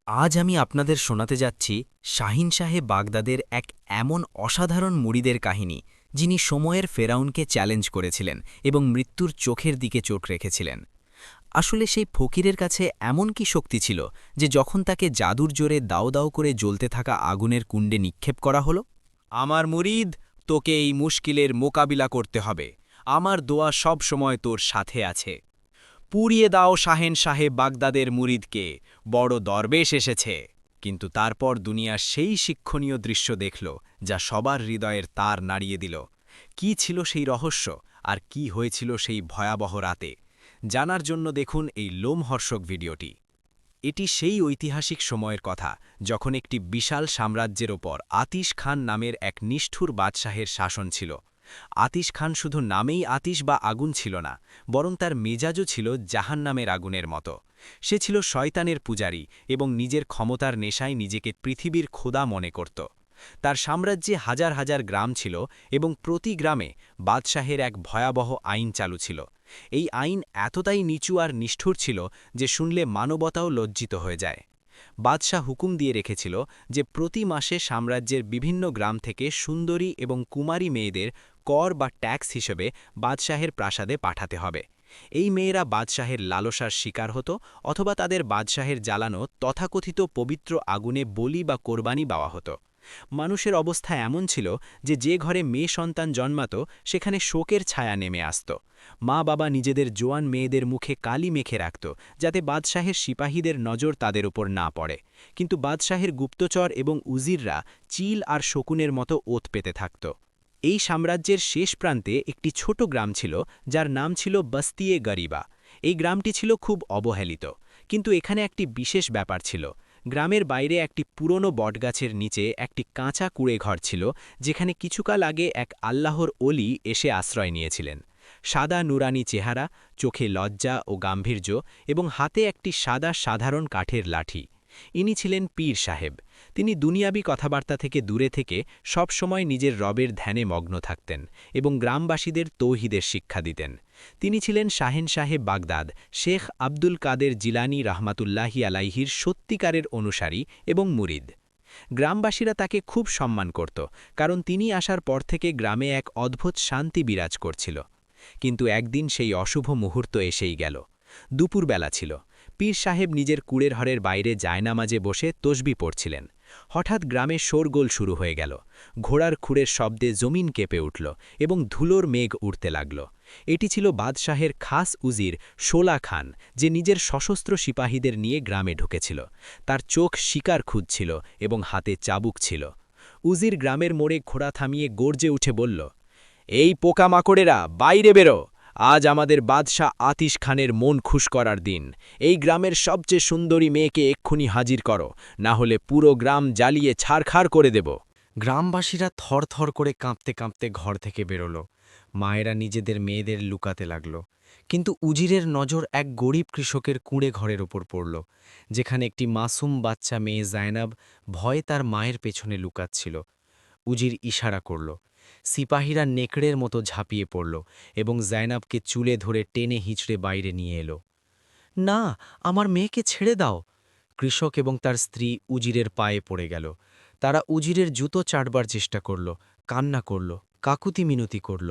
আজ আমি আপনাদের শোনাতে যাচ্ছি শাহিন শাহে বাগদাদের এক এমন অসাধারণ মুরিদের কাহিনী যিনি সময়ের ফেরাউনকে চ্যালেঞ্জ করেছিলেন এবং মৃত্যুর চোখের দিকে চোখ রেখেছিলেন। আসলে সেই ফকিরের কাছে এমন কি শক্তি ছিল যে যখন তাকে জাদুর জোরে দাও দাও করে জ্বলতে থাকা আগুনের কুণ্ডে নিক্ষেপ করা হলো? আমার মুরিদ, তোকে এই মুশকিলের মোকাবিলা করতে হবে। আমার দোয়া সব সময় তোর সাথে আছে। পুড়িয়ে দাও শাহেন শাহে বাগদাদের মুরিদকে, বড় দরবেশ এসেছে। কিন্তু তারপর দুনিয়া সেই শিক্ষণীয় দৃশ্য দেখল যা সবার হৃদয়ের তার নাড়িয়ে দিল। কি ছিল সেই রহস্য, আর কি হয়েছিল সেই ভয়াবহ রাতে? জানার জন্য দেখুন এই লোমহর্ষক ভিডিওটি। এটি সেই ঐতিহাসিক সময়ের কথা যখন একটি বিশাল সাম্রাজ্যের ওপর আতিশ খান নামের এক নিষ্ঠুর বাদশাহের শাসন ছিল। আতিশ খান শুধু নামেই আতিশ বা আগুন ছিল না, বরং তার মেজাজও ছিল জাহান্নামের আগুনের মতো। সে ছিল শয়তানের পূজারী এবং নিজের ক্ষমতার নেশায় নিজেকে পৃথিবীর খোদা মনে করত। তার সাম্রাজ্যে হাজার হাজার গ্রাম ছিল এবং প্রতি গ্রামে বাদশাহের এক ভয়াবহ আইন চালু ছিল। এই আইন এতটাই নিচু আর নিষ্ঠুর ছিল যে শুনলে মানবতাও লজ্জিত হয়ে যায়। বাদশাহ হুকুম দিয়ে রেখেছিল যে প্রতি মাসে সাম্রাজ্যের বিভিন্ন গ্রাম থেকে সুন্দরী এবং কুমারী মেয়েদের কর বা ট্যাক্স হিসেবে বাদশাহের প্রাসাদে পাঠাতে হবে। এই মেয়েরা বাদশাহের লালসার শিকার হতো অথবা তাদের বাদশাহের জ্বালানো তথাকথিত পবিত্র আগুনে বলি বা কোরবানি দেওয়া হতো। মানুষের অবস্থা এমন ছিল যে যে ঘরে মেয়ে সন্তান জন্মাত সেখানে শোকের ছায়া নেমে আসত। মা বাবা নিজেদের জোয়ান মেয়েদের মুখে কালি মেখে রাখত যাতে বাদশাহের সিপাহীদের নজর তাদের উপর না পড়ে। কিন্তু বাদশাহের গুপ্তচর এবং উজিররা চিল আর শকুনের মতো ওত পেতে থাকত। এই সাম্রাজ্যের শেষ প্রান্তে একটি ছোট গ্রাম ছিল যার নাম ছিল বস্তিয়ে গরিবা। এই গ্রামটি ছিল খুব অবহেলিত, কিন্তু এখানে একটি বিশেষ ব্যাপার ছিল। গ্রামের বাইরে একটি পুরনো বটগাছের নিচে একটি কাঁচা কুঁড়েঘর ছিল, যেখানে কিছুকাল আগে এক আল্লাহর অলি এসে আশ্রয় নিয়েছিলেন। সাদা নুরানি চেহারা, চোখে লজ্জা ও গাম্ভীর্য এবং হাতে একটি সাদা সাধারণ কাঠের লাঠি। ইনি ছিলেন পীর সাহেব। তিনি দুনিয়াবি কথাবার্তা থেকে দূরে থেকে সব সময় নিজের রবের ধ্যানে মগ্ন থাকতেন এবং গ্রামবাসীদের তৌহিদের শিক্ষা দিতেন। তিনি ছিলেন শাহেন শাহে বাগদাদ শেখ আব্দুল কাদের জিলানী রাহমাতুল্লাহি আলাইহির সত্যিকারের অনুসারী এবং মুরিদ। গ্রামবাসীরা তাকে খুব সম্মান করত, কারণ তিনি আসার পর থেকে গ্রামে এক অদ্ভুত শান্তি বিরাজ করছিল। কিন্তু একদিন সেই অশুভ মুহূর্ত এসেই গেল। দুপুরবেলা ছিল। পীর সাহেব নিজের কুড়ের ঘরের বাইরে জায়নামাজে বসে তসবি পড়ছিলেন। হঠাৎ গ্রামে শোরগোল শুরু হয়ে গেল। ঘোড়ার খুঁড়ের শব্দে জমিন কেঁপে উঠল এবং ধুলোর মেঘ উঠতে লাগল। এটি ছিল বাদশাহের খাস উজির শোলা খান, যে নিজের সশস্ত্র সিপাহীদের নিয়ে গ্রামে ঢুকেছিল। তার চোখ শিকার খুঁজছিল এবং হাতে চাবুক ছিল। উজির গ্রামের মোড়ে ঘোড়া থামিয়ে গর্জে উঠে বলল, এই পোকামাকড়েরা বাইরে বেরো! আজ আমাদের বাদশাহ আতিশ খানের মন খুশ করার দিন। এই গ্রামের সবচেয়ে সুন্দরী মেয়েকে এক্ষুনি হাজির করো, না হলে পুরো গ্রাম জ্বালিয়ে ছারখার করে দেব। গ্রামবাসীরা থরথর করে কাঁপতে কাঁপতে ঘর থেকে বেরোল। মায়েরা নিজেদের মেয়েদের লুকাতে লাগল। কিন্তু উজিরের নজর এক গরিব কৃষকের কুঁড়ে ঘরের ওপর পড়ল, যেখানে একটি মাসুম বাচ্চা মেয়ে জায়নাব ভয়ে তার মায়ের পেছনে লুকাচ্ছিল। উজির ইশারা করল। সিপাহীরা নেকড়ের মতো ঝাঁপিয়ে পড়ল এবং জায়নাবকে চুলে ধরে টেনে হিঁচড়ে বাইরে নিয়ে এলো। না, আমার মেয়েকে ছেড়ে দাও! কৃষক এবং তার স্ত্রী উজিরের পায়ে পড়ে গেল। তারা উজিরের জুতো চাটবার চেষ্টা করল, কান্না করল, কাকুতি মিনতি করল।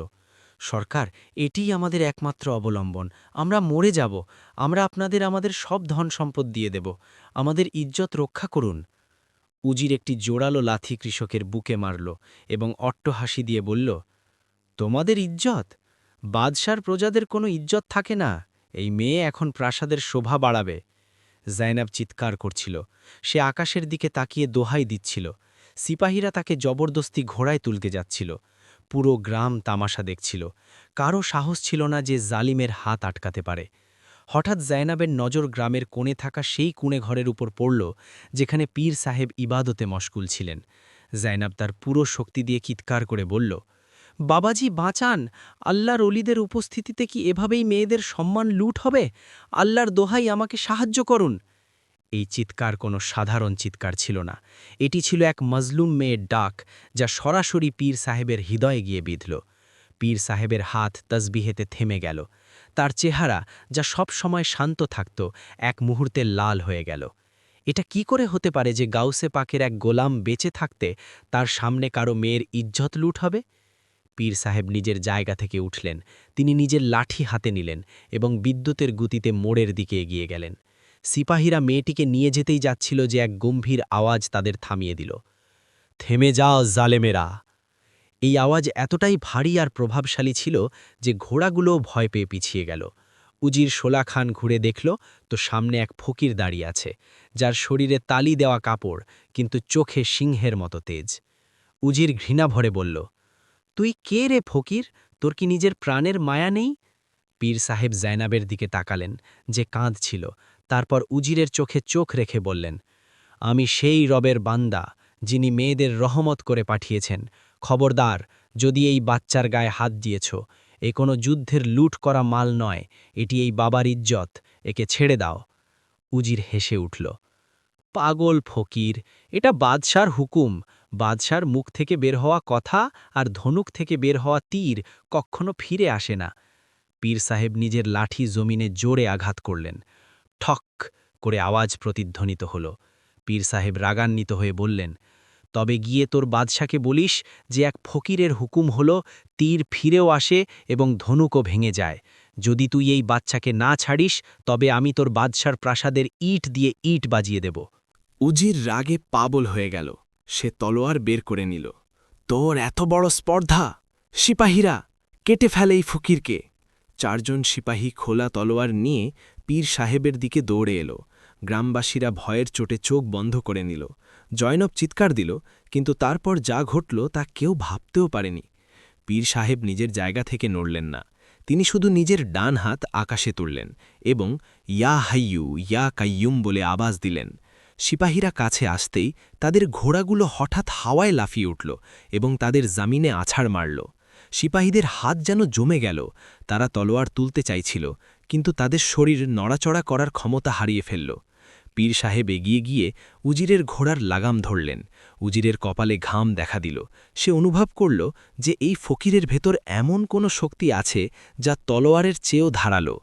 সরকার, এটিই আমাদের একমাত্র অবলম্বন। আমরা মরে যাব। আমরা আপনাদের আমাদের সব ধন সম্পদ দিয়ে দেব। আমাদের ইজ্জত রক্ষা করুন। উজির একটি জোরালো লাথি কৃষকের বুকে মারল এবং অট্টহাসি দিয়ে বলল, তোমাদের ইজ্জত? বাদশার প্রজাদের কোনো ইজ্জত থাকে না। এই মেয়ে এখন প্রাসাদের শোভা বাড়াবে। জায়নাব চিৎকার করছিল। সে আকাশের দিকে তাকিয়ে দোহাই দিচ্ছিল। সিপাহীরা তাকে জবরদস্তি ঘোড়ায় তুলতে যাচ্ছিল। পুরো গ্রাম তামাশা দেখছিল। কারও সাহস ছিল না যে জালিমের হাত আটকাতে পারে। হঠাৎ জায়নাবের নজর গ্রামের কোণে থাকা সেই কুঁড়ে ঘরের উপর পড়ল, যেখানে পীর সাহেব ইবাদতে মশগুল ছিলেন। জায়নাব তার পুরো শক্তি দিয়ে চিৎকার করে বলল, বাবাজি বাঁচান! আল্লাহর অলিদের উপস্থিতিতে কি এভাবেই মেয়েদের সম্মান লুট হবে? আল্লাহর দোহাই, আমাকে সাহায্য করুন! এই চিৎকার কোনো সাধারণ চিৎকার ছিল না। এটি ছিল এক মজলুম মেয়ের ডাক, যা সরাসরি পীর সাহেবের হৃদয়ে গিয়ে বিঁধল। পীর সাহেবের হাত তসবিহেতে থেমে গেল। তার চেহারা, যা সব সময় শান্ত থাকত, এক মুহূর্তে লাল হয়ে গেল। এটা কি করে হতে পারে যে গাউসে পাকের এক গোলাম বেঁচে থাকতে তার সামনে কারো মেয়ের ইজ্জত লুট হবে? পীর সাহেব নিজের জায়গা থেকে উঠলেন। তিনি নিজের লাঠি হাতে নিলেন এবং বিদ্যুতের গতিতে মোড়ের দিকে এগিয়ে গেলেন। সিপাহীরা মেয়েটিকে নিয়ে যেতেই যাচ্ছিল যে এক গম্ভীর আওয়াজ তাদের থামিয়ে দিল। থেমে যাও জালেমেরা! এই আওয়াজ এতটাই ভারী আর প্রভাবশালী ছিল যে ঘোড়াগুলোও ভয় পেয়ে পিছিয়ে গেল। উজির শোলা খান ঘুরে দেখল তো সামনে এক ফকির দাঁড়িয়ে আছে, যার শরীরে তালি দেওয়া কাপড়, কিন্তু চোখে সিংহের মতো তেজ। উজির ঘৃণা ভরে বলল, তুই কে রে ফকির? তোর কি নিজের প্রাণের মায়া নেই? পীর সাহেব জায়নাবের দিকে তাকালেন, যে কাঁদছিল। তারপর উজিরের চোখে চোখ রেখে বললেন, আমি সেই রবের বান্দা, যিনি মেয়েদের রহমত করে পাঠিয়েছেন। খবরদার, যদি এই বাচ্চার গায়ে হাত দিয়েছ, এ কোনো যুদ্ধের লুট করা মাল নয়, এটি এই বাবার ইজ্জত, একে ছেড়ে দাও। উজির হেসে উঠল, পাগল ফকির, এটা বাদশার হুকুম। বাদশার মুখ থেকে বের হওয়া কথা আর ধনুক থেকে বের হওয়া তীর কখনো ফিরে আসে না। পীর সাহেব নিজের লাঠি জমিনে জোরে আঘাত করলেন। ঠক করে আওয়াজ প্রতিধ্বনিত হল। পীর সাহেব রাগান্বিত হয়ে বললেন, তবে গিয়ে তোর বাদশাকে বলিস যে এক ফকিরের হুকুম হল তীর ফিরেও আসে এবং ধনুকও ভেঙে যায়। যদি তুই এই বাচ্চাকে না ছাড়িস, তবে আমি তোর বাদশার প্রাসাদের ইট দিয়ে ইট বাজিয়ে দেব। উজির রাগে পাগল হয়ে গেল। সে তলোয়ার বের করে নিল। তোর এত বড় স্পর্ধা! সিপাহীরা, কেটে ফেলে এই ফকিরকে! 4 জন সিপাহী খোলা তলোয়ার নিয়ে পীর সাহেবের দিকে দৌড়ে এলো। গ্রামবাসীরা ভয়ের চোটে চোখ বন্ধ করে নিল। জয়নব চিৎকার দিল, কিন্তু তারপর যা ঘটল তা কেউ ভাবতেও পারেনি। পীর সাহেব নিজের জায়গা থেকে নড়লেন না। তিনি শুধু নিজের ডান হাত আকাশে তুললেন এবং ইয়া হাইয়ু ইয়া কাইয়ুম বলে আওয়াজ দিলেন। সিপাহীরা কাছে আসতেই তাদের ঘোড়াগুলো হঠাৎ হাওয়ায় লাফিয়ে উঠল এবং তাদের জামিনে আছাড় মারল। সিপাহীদের হাত যেন জমে গেল। তারা তলোয়ার তুলতে চাইছিল, কিন্তু তাদের শরীর নড়াচড়া করার ক্ষমতা হারিয়ে ফেলল। পীর সাহেব এগিয়ে গিয়ে উজিরের ঘোড়ার লাগাম ধরলেন। উজিরের কপালে ঘাম দেখা দিল। সে অনুভব করল যে এই ফকিরের ভেতর এমন কোনো শক্তি আছে যা তলোয়ারের চেয়েও ধারালো।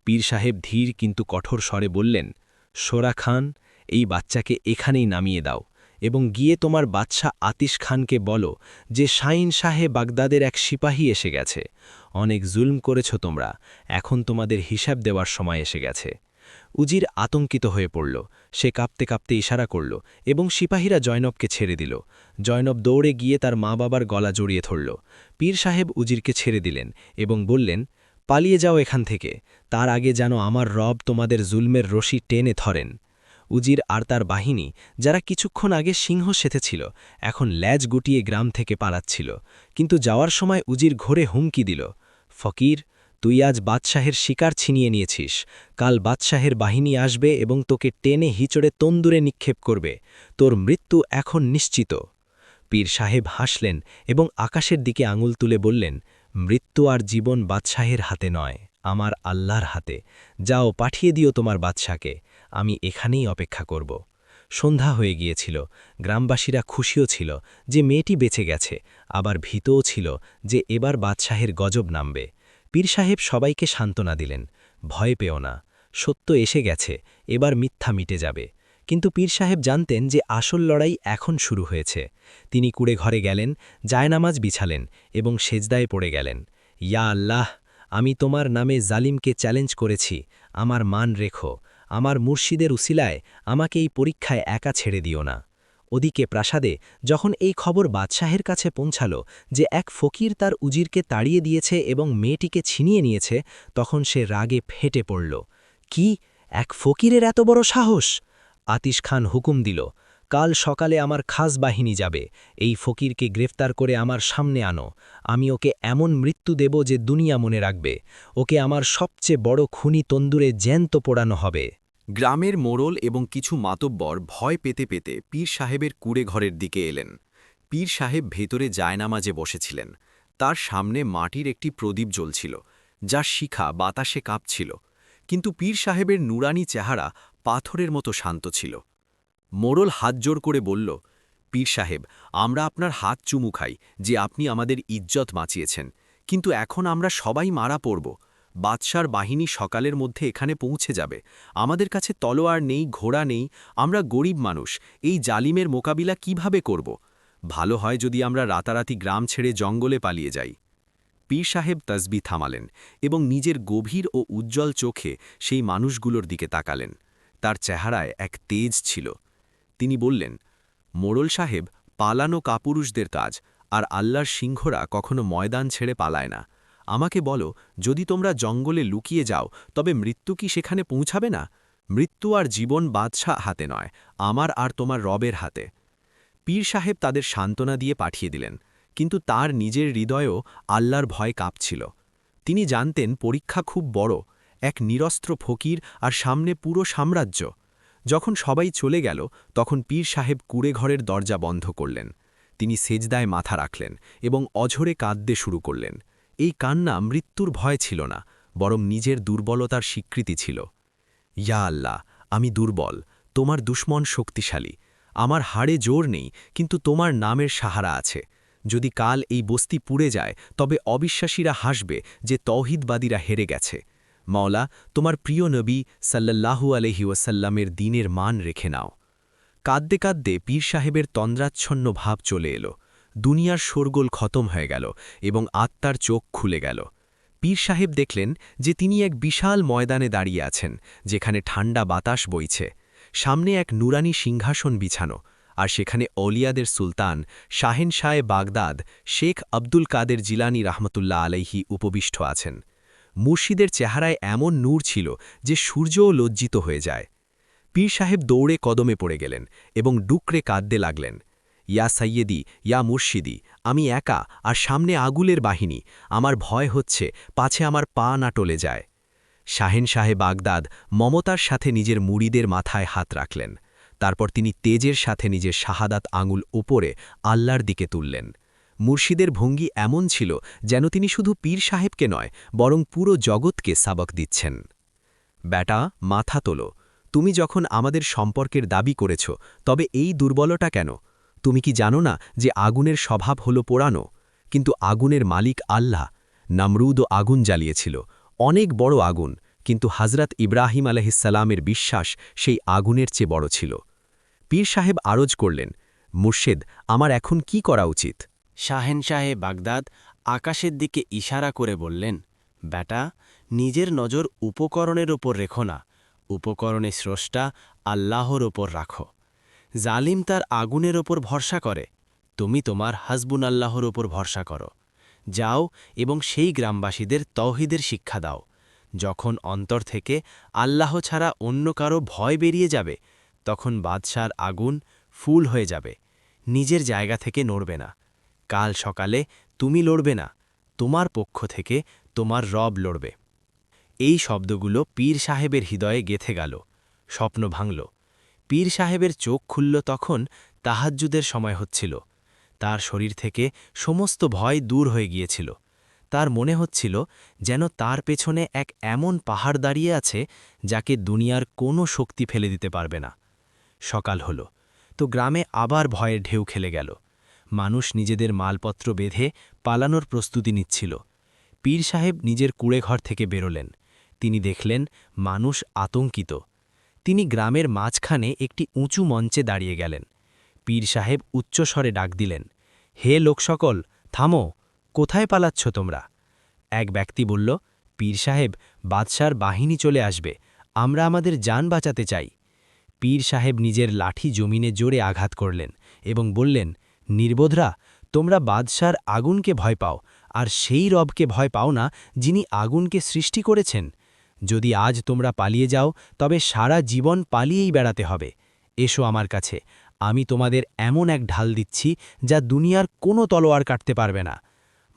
পীর সাহেব ধীর কিন্তু কঠোর স্বরে বললেন, সোরা খান, এই বাচ্চাকে এখানেই নামিয়ে দাও এবং গিয়ে তোমার বাদশা আতিশ খানকে বলো যে শাহিন শাহে বাগদাদের এক সিপাহী এসে গেছে। অনেক জুলম করেছ তোমরা, এখন তোমাদের হিসাব দেওয়ার সময় এসে গেছে। উজির আতঙ্কিত হয়ে পড়ল। সে কাঁপতে কাঁপতে ইশারা করল এবং সিপাহীরা জয়নবকে ছেড়ে দিল। জয়নব দৌড়ে গিয়ে তার মা বাবার গলা জড়িয়ে ধরল। পীর সাহেব উজিরকে ছেড়ে দিলেন এবং বললেন, পালিয়ে যাও এখান থেকে, তার আগে যেন আমার রব তোমাদের জুলমের রশি টেনে ধরেন। উজির আর তার বাহিনী, যারা কিছুক্ষণ আগে সিংহ সেথেছিল, এখন ল্যাজ গুটিয়ে গ্রাম থেকে পালাচ্ছিল। কিন্তু যাওয়ার সময় উজির ঘোরে হুমকি দিল, ফকির, তুই আজ বাদশাহের শিকার ছিনিয়ে নিয়েছিস। কাল বাদশাহের বাহিনী আসবে এবং তোকে টেনে হিচড়ে তন্দুরে নিক্ষেপ করবে। তোর মৃত্যু এখন নিশ্চিত। পীর সাহেব হাসলেন এবং আকাশের দিকে আঙুল তুলে বললেন, মৃত্যু আর জীবন বাদশাহের হাতে নয়, আমার আল্লাহর হাতে। যাও, পাঠিয়ে দিও তোমার বাদশাকে, আমি এখানেই অপেক্ষা করব। সন্ধ্যা হয়ে গিয়েছিল। গ্রামবাসীরা খুশিও ছিল যে মেয়েটি বেঁচে গেছে, আবার ভীতও ছিল যে এবার বাদশাহের গজব নামবে। পীর সাহেব সবাইকে সান্ত্বনা দিলেন, ভয় পেও না, সত্য এসে গেছে, এবার মিথ্যা মিটে যাবে। কিন্তু পীর সাহেব জানতেন যে আসল লড়াই এখন শুরু হয়েছে। তিনি কুড়ে ঘরে গেলেন, জায়নামাজ বিছালেন এবং সেজদায় পড়ে গেলেন। ইয়া আল্লাহ, আমি তোমার নামে জালিমকে চ্যালেঞ্জ করেছি, আমার মান রেখো। আমার মুর্শিদের উসিলায় আমাকে এই পরীক্ষায় একা ছেড়ে দিও না। ওদিকে প্রাসাদে যখন এই খবর বাদশাহের কাছে পৌঁছাল যে এক ফকির তার উজিরকে তাড়িয়ে দিয়েছে এবং মেয়েটিকে ছিনিয়ে নিয়েছে, তখন সে রাগে ফেটে পড়ল। কি, এক ফকিরের এত বড় সাহস! আতিশ খান হুকুম দিল, কাল সকালে আমার খাস বাহিনী যাবে। এই ফকিরকে গ্রেফতার করে আমার সামনে আনো। আমি ওকে এমন মৃত্যু দেব যে দুনিয়া মনে রাখবে। ওকে আমার সবচেয়ে বড় খুনি তন্দুরে জ্যান্ত পোড়ানো হবে। গ্রামের মোড়ল এবং কিছু মাতব্বর ভয় পেতে পেতে পীর সাহেবের কুড়ে ঘরের দিকে এলেন। পীর সাহেব ভেতরে জায়নামাজে বসেছিলেন। তার সামনে মাটির একটি প্রদীপ জ্বলছিল, যার শিখা বাতাসে কাঁপছিল, কিন্তু পীর সাহেবের নুরানি চেহারা পাথরের মতো শান্ত ছিল। মোড়ল হাত জোড় করে বলল, পীর সাহেব, আমরা আপনার হাত চুমু খাই যে আপনি আমাদের ইজ্জত বাঁচিয়েছেন, কিন্তু এখন আমরা সবাই মারা পড়ব। বাদশার বাহিনী সকালের মধ্যে এখানে পৌঁছে যাবে। আমাদের কাছে তলোয়ার নেই, ঘোড়া নেই, আমরা গরিব মানুষ, এই জালিমের মোকাবিলা কিভাবে করব? ভালো হয় যদি আমরা রাতারাতি গ্রাম ছেড়ে জঙ্গলে পালিয়ে যাই। পীর সাহেব তসবি থামালেন এবং নিজের গভীর ও উজ্জ্বল চোখে সেই মানুষগুলোর দিকে তাকালেন। তার চেহারায় এক তেজ ছিল। তিনি বললেন, মোড়ল সাহেব, পালানো কাপুরুষদের কাজ, আর আল্লাহর সিংহরা কখনো ময়দান ছেড়ে পালায় না। আমাকে বলো, যদি তোমরা জঙ্গলে লুকিয়ে যাও তবে মৃত্যু কি সেখানে পৌঁছাবে না? মৃত্যু আর জীবন বাদশাহ হাতে নয়, আমার আর তোমার রবের হাতে। পীর সাহেব তাদের সান্ত্বনা দিয়ে পাঠিয়ে দিলেন, কিন্তু তার নিজের হৃদয়েও আল্লাহর ভয় কাঁপছিল। তিনি জানতেন পরীক্ষা খুব বড়, এক নিরস্ত্র ফকির আর সামনে পুরো সাম্রাজ্য। যখন সবাই চলে গেল তখন পীর সাহেব কুঁড়েঘরের দরজা বন্ধ করলেন। তিনি সেজদায় মাথা রাখলেন এবং অঝরে কাঁদতে শুরু করলেন। এই কান্না মৃত্যুর ভয় ছিল না, বরং নিজের দুর্বলতার স্বীকৃতি ছিল। ইয়া আল্লাহ, আমি দুর্বল, তোমার দুশ্মন শক্তিশালী। আমার হাড়ে জোর নেই, কিন্তু তোমার নামের সাহারা আছে। যদি কাল এই বস্তি পুড়ে যায় তবে অবিশ্বাসীরা হাসবে যে তৌহিদবাদীরা হেরে গেছে। মাওলা, তোমার প্রিয় নবী সাল্লাল্লাহু আলাইহি ওয়াসাল্লামের দ্বীনের মান রেখে নাও। কাঁদতে কাঁদতে পীর সাহেবের তন্দ্রাচ্ছন্ন ভাব চলে এলো। দুনিয়ার শোরগোল খতম হয়ে গেল এবং আত্মার চোখ খুলে গেল। পীর সাহেব দেখলেন যে তিনি এক বিশাল ময়দানে দাঁড়িয়ে আছেন, যেখানে ঠান্ডা বাতাস বইছে। সামনে এক নুরানি সিংহাসন বিছানো, আর সেখানে অলিয়াদের সুলতান শাহেনশাহে বাগদাদ শেখ আব্দুল কাদের জিলানী রাহমাতুল্লাহ আলাইহি উপবিষ্ট আছেন। মুর্শিদের চেহারায় এমন নূর ছিল যে সূর্যও লজ্জিত হয়ে যায়। পীর সাহেব দৌড়ে কদমে পড়ে গেলেন এবং ডুকরে কাঁদতে লাগলেন। ইয়া সাইয়েদি, ইয়া মুর্শিদি, আমি একা, আর সামনে আগুলের বাহিনী। আমার ভয় হচ্ছে পাছে আমার পা না টলে যায়। শাহেনশাহে বাগদাদ মমতার সাথে নিজের মুরিদের মাথায় হাত রাখলেন। তারপর তিনি তেজের সাথে নিজের শাহাদাত আঙুল উপরে আল্লাহর দিকে তুললেন। মুর্শিদের ভঙ্গি এমন ছিল যেন তিনি শুধু পীর সাহেবকে নয়, বরং পুরো জগৎকে সাবক দিচ্ছেন। ব্যাটা, মাথা তোলো। তুমি যখন আমাদের সম্পর্কের দাবি করেছ, তবে এই দুর্বলতা কেন? তুমি কি জানো না যে আগুনের স্বভাব হল পোড়ানো? কিন্তু আগুনের মালিক আল্লাহ। নমরুদও আগুন জ্বালিয়েছিল, অনেক বড় আগুন, কিন্তু হজরত ইব্রাহিম আলাইহিসসালামের বিশ্বাস সেই আগুনের চেয়ে বড় ছিল। পীর সাহেব আরজ করলেন, মুর্শেদ, আমার এখন কি করা উচিত? শাহেনশাহে বাগদাদ আকাশের দিকে ইশারা করে বললেন, ব্যাটা, নিজের নজর উপকরণের ওপর রেখো না, উপকরণে স্রষ্টা আল্লাহর ওপর রাখো। জালিম তার আগুনের ওপর ভরসা করে, তুমি তোমার হাসবুন আল্লাহর ওপর ভরসা করো। যাও এবং সেই গ্রামবাসীদের তৌহিদের শিক্ষা দাও। যখন অন্তর থেকে আল্লাহ ছাড়া অন্য কারো ভয় বেরিয়ে যাবে, তখন বাদশার আগুন ফুল হয়ে যাবে, নিজের জায়গা থেকে নড়বে না। কাল সকালে তুমি লড়বে না, তোমার পক্ষ থেকে তোমার রব লড়বে। এই শব্দগুলো পীর সাহেবের হৃদয়ে গেঁথে গেল। স্বপ্ন ভাঙল। পীর সাহেবের চোখ খুলল তখন তাহাজ্জুদের সময় হচ্ছিল। তার শরীর থেকে সমস্ত ভয় দূর হয়ে গিয়েছিল। তার মনে হচ্ছিল যেন তার পেছনে এক এমন পাহাড় দাঁড়িয়ে আছে যাকে দুনিয়ার কোনো শক্তি ফেলে দিতে পারবে না। সকাল হল তো গ্রামে আবার ভয়ের ঢেউ খেলে গেল। মানুষ নিজেদের মালপত্র বেঁধে পালানোর প্রস্তুতি নিচ্ছিল। পীর সাহেব নিজের কুঁড়েঘর থেকে বেরোলেন। তিনি দেখলেন মানুষ আতঙ্কিত। তিনি গ্রামের মাঝখানে একটি উঁচু মঞ্চে দাঁড়িয়ে গেলেন। পীর সাহেব উচ্চস্বরে ডাক দিলেন, হে লোকসকল, থামো, কোথায় পালাচ্ছ তোমরা? এক ব্যক্তি বলল, পীর সাহেব, বাদশার বাহিনী চলে আসবে, আমরা আমাদের জান বাঁচাতে চাই। পীর সাহেব নিজের লাঠি জমিনে জোরে আঘাত করলেন এবং বললেন, নির্বোধরা, তোমরা বাদশার আগুনকে ভয় পাও, আর সেই রবকে ভয় পাও না যিনি আগুনকে সৃষ্টি করেছেন। যদি আজ তোমরা পালিয়ে যাও তবে সারা জীবন পালিয়েই বেড়াতে হবে। এসো আমার কাছে, আমি তোমাদের এমন এক ঢাল দিচ্ছি যা দুনিয়ার কোনো তলোয়ার কাটতে পারবে না।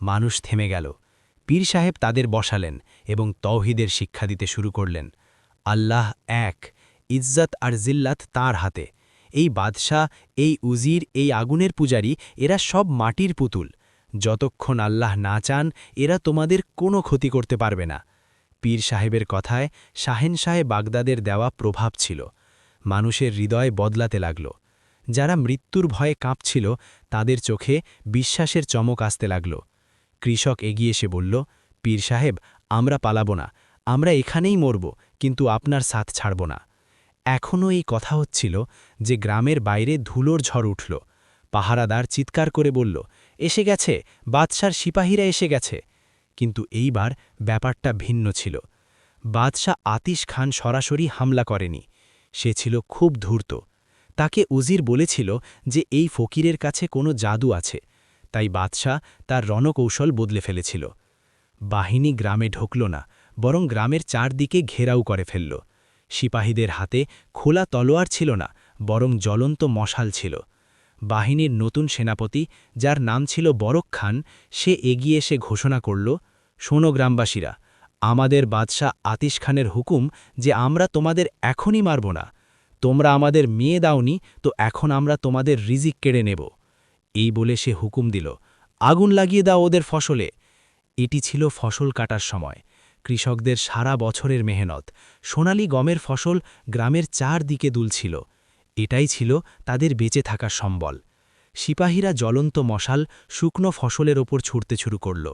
মানুষ থেমে গেল। পীর সাহেব তাদের বসালেন এবং তৌহিদের শিক্ষা দিতে শুরু করলেন। আল্লাহ এক, ইজ্জত আর জিল্লাত তাঁর হাতে। এই বাদশাহ, এই উজির, এই আগুনের পূজারী, এরা সব মাটির পুতুল। যতক্ষণ আল্লাহ না চান এরা তোমাদের কোনো ক্ষতি করতে পারবে না। পীর সাহেবের কথায় শাহেনশাহে বাগদাদের দেওয়া প্রভাব ছিল। মানুষের হৃদয় বদলাতে লাগল। যারা মৃত্যুর ভয়ে কাঁপছিল তাদের চোখে বিশ্বাসের চমক আসতে লাগল। কৃষক এগিয়ে এসে বলল, পীর সাহেব, আমরা পালাব না, আমরা এখানেই মরব, কিন্তু আপনার সাথ ছাড়ব না। এখনও এই কথা হচ্ছিল যে গ্রামের বাইরে ধুলোর ঝড় উঠল। পাহারাদার চিৎকার করে বলল, এসে গেছে, বাদশার সিপাহীরা এসে গেছে। কিন্তু এইবার ব্যাপারটা ভিন্ন ছিল। বাদশাহ আতিশ খান সরাসরি হামলা করেনি। সে ছিল খুব ধূর্ত। তাকে উজির বলেছিল যে এই ফকিরের কাছে কোনো জাদু আছে, তাই বাদশাহ তার রণকৌশল বদলে ফেলেছিল। বাহিনী গ্রামে ঢুকল না, বরং গ্রামের চারদিকে ঘেরাও করে ফেলল। সিপাহীদের হাতে খোলা তলোয়ার ছিল না, বরং জ্বলন্ত মশাল ছিল। বাহিনীর নতুন সেনাপতি, যার নাম ছিল বরক খান, সে এগিয়ে এসে ঘোষণা করল, শোনো গ্রামবাসীরা, আমাদের বাদশাহ আতিশ খানের হুকুম যে আমরা তোমাদের এখনই মারব না। তোমরা আমাদের মেয়ে দাওনি, তো এখন আমরা তোমাদের রিজিক কেড়ে নেব। এই বলে সে হুকুম দিল, আগুন লাগিয়ে দাও ওদের ফসলে। এটি ছিল ফসল কাটার সময়। কৃষকদের সারা বছরের মেহনত, সোনালি গমের ফসল গ্রামের চারদিকে দুলছিল। এটাই ছিল তাদের বেঁচে থাকার সম্বল। সিপাহীরা জ্বলন্ত মশাল শুকনো ফসলের ওপর ছুটতে শুরু করল।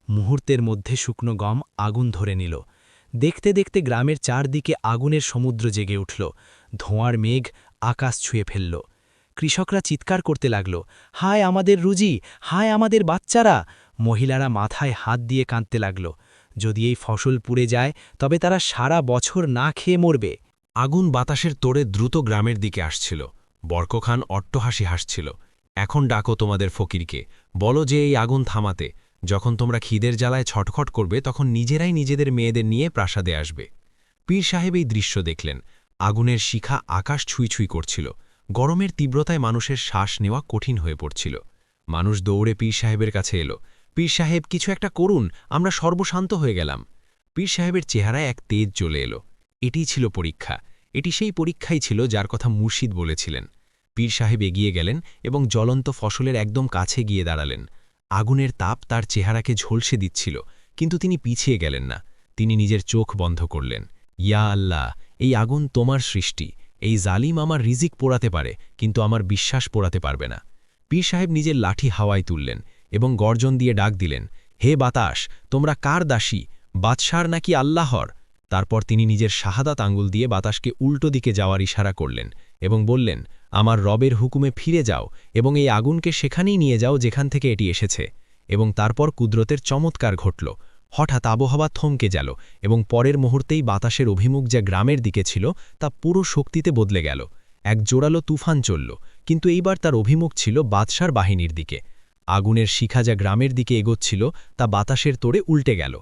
মুহূর্তের মধ্যে শুকনো গম আগুন ধরে নিল। দেখতে দেখতে গ্রামের চারদিকে আগুনের সমুদ্র জেগে উঠল। ধোঁয়ার মেঘ আকাশ ছুঁয়ে ফেলল। কৃষকরা চিৎকার করতে লাগল, হায় আমাদের রুজি, হায় আমাদের বাচ্চারা। মহিলারা মাথায় হাত দিয়ে কাঁদতে লাগল। যদি এই ফসল পুড়ে যায়, তবে তারা সারা বছর না খেয়ে মরবে। আগুন বাতাসের তোড়ে দ্রুত গ্রামের দিকে আসছিল। বরকখান অট্টহাসি হাসছিল। এখন ডাকো তোমাদের ফকিরকে, বলো যে এই আগুন থামাতে। যখন তোমরা খিদের জ্বালায় ছটখট করবে, তখন নিজেরাই নিজেদের মেয়েদের নিয়ে প্রাসাদে আসবে। পীর সাহেব এই দৃশ্য দেখলেন। আগুনের শিখা আকাশ ছুঁই ছুঁই করছিল। গরমের তীব্রতায় মানুষের শ্বাস নেওয়া কঠিন হয়ে পড়ছিল। মানুষ দৌড়ে পীর সাহেবের কাছে এলো। পীর সাহেব, কিছু একটা করুন, আমরা সর্বশান্ত হয়ে গেলাম। পীর সাহেবের চেহারায় এক তেজ চলে এলো। এটিই ছিল পরীক্ষা। এটি সেই পরীক্ষাই ছিল যার কথা মুর্শিদ বলেছিলেন। পীর সাহেব এগিয়ে গেলেন এবং জ্বলন্ত ফসলের একদম কাছে গিয়ে দাঁড়ালেন। আগুনের তাপ তার চেহারাকে ঝলসে দিচ্ছিল, কিন্তু তিনি পিছিয়ে গেলেন না। তিনি নিজের চোখ বন্ধ করলেন। ইয়া আল্লাহ, এই আগুন তোমার সৃষ্টি। এই জালিম আমার রিজিক পোড়াতে পারে, কিন্তু আমার বিশ্বাস পোড়াতে পারবে না। পীর সাহেব নিজের লাঠি হাওয়ায় তুললেন এবং গর্জন দিয়ে ডাক দিলেন, হে বাতাস, তোমরা কার দাসী, বাদশার নাকি আল্লাহর? তারপর তিনি নিজের শাহাদাত আঙ্গুল দিয়ে বাতাসকে উল্টো দিকে যাওয়ার ইশারা করলেন এবং বললেন, আমার রবের হুকুমে ফিরে যাও এবং এই আগুনকে সেখানেই নিয়ে যাও যেখান থেকে এটি এসেছে। এবং তারপর কুদরতের চমৎকার ঘটল। হঠাৎ আবহাওয়া থমকে গেল এবং পরের মুহূর্তেই বাতাসের অভিমুখ যা গ্রামের দিকে ছিল তা পুরো শক্তিতে বদলে গেল। এক জোরালো তুফান চলল, কিন্তু এইবার তার অভিমুখ ছিল বাদশার বাহিনীর দিকে। আগুনের শিখা যা গ্রামের দিকে এগোচ্ছিল তা বাতাসের তোড়ে উল্টে গেল।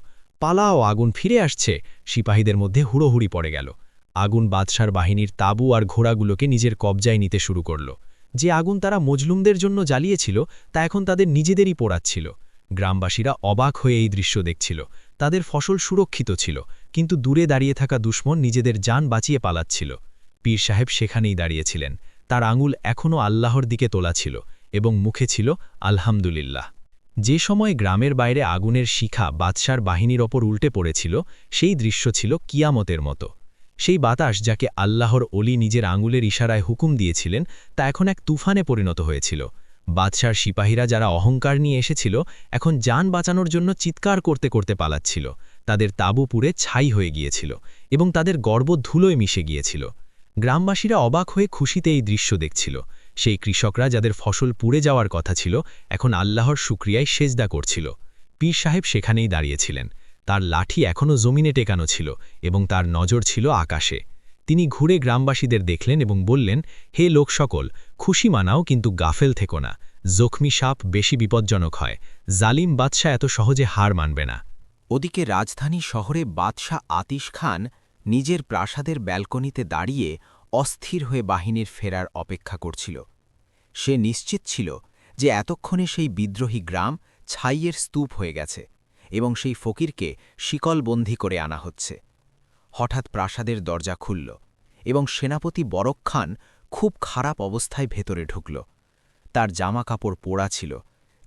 পালাও, আগুন ফিরে আসছে! সিপাহীদের মধ্যে হুড়োহুড়ি পড়ে গেল। আগুন বাদশার বাহিনীর তাঁবু আর ঘোড়াগুলোকে নিজের কবজায় নিতে শুরু করল। যে আগুন তারা মজলুমদের জন্য জ্বালিয়েছিল তা এখন তাদের নিজেদেরই পোড়াচ্ছিল। গ্রামবাসীরা অবাক হয়ে এই দৃশ্য দেখছিল। তাদের ফসল সুরক্ষিত ছিল, কিন্তু দূরে দাঁড়িয়ে থাকা দুশমন নিজেদের জান বাঁচিয়ে পালাচ্ছিল। পীর সাহেব সেখানেই দাঁড়িয়েছিলেন। তার আঙুল এখনও আল্লাহর দিকে তোলা ছিল এবং মুখে ছিল আলহামদুলিল্লাহ। যে সময় গ্রামের বাইরে আগুনের শিখা বাদশার বাহিনীর ওপর উল্টে পড়েছিল, সেই দৃশ্য ছিল কিয়ামতের মতো। সেই বাতাস যাকে আল্লাহর অলি নিজের আঙুলের ইশারায় হুকুম দিয়েছিলেন, তা এখন এক তুফানে পরিণত হয়েছিল। বাদশার সিপাহীরা যারা অহংকার নিয়ে এসেছিল, এখন জান বাঁচানোর জন্য চিৎকার করতে করতে পালাচ্ছিল। তাদের তাঁবু পুড়ে ছাই হয়ে গিয়েছিল এবং তাদের গর্ব ধুলোয় মিশে গিয়েছিল। গ্রামবাসীরা অবাক হয়ে খুশিতে এই দৃশ্য দেখছিল। সেই কৃষকরা যাদের ফসল পুড়ে যাওয়ার কথা ছিল, এখন আল্লাহর শুকরিয়ায় সেজদা করছিল। পীর সাহেব সেখানেই দাঁড়িয়েছিলেন। তার লাঠি এখনও জমিনে টেকানো ছিল এবং তার নজর ছিল আকাশে। তিনি ঘুরে গ্রামবাসীদের দেখলেন এবং বললেন, হে লোক সকল, খুশি মানাও, কিন্তু গাফেল থেকো না। জখমি সাপ বেশি বিপজ্জনক হয়। জালিম বাদশাহ এত সহজে হার মানবে না। ওদিকে রাজধানী শহরে বাদশাহ আতিশ খান নিজের প্রাসাদের ব্যালকনিতে দাঁড়িয়ে অস্থির হয়ে বাহিনীর ফেরার অপেক্ষা করছিল। সে নিশ্চিত ছিল যে এতক্ষণে সেই বিদ্রোহী গ্রাম ছাইয়ের স্তূপ হয়ে গেছে এবং সেই ফকিরকে শিকলবন্দী করে আনা হচ্ছে। হঠাৎ প্রাসাদের দরজা খুলল এবং সেনাপতি বরক খান খুব খারাপ অবস্থায় ভেতরে ঢুকল। তার জামা কাপড় পোড়া ছিল,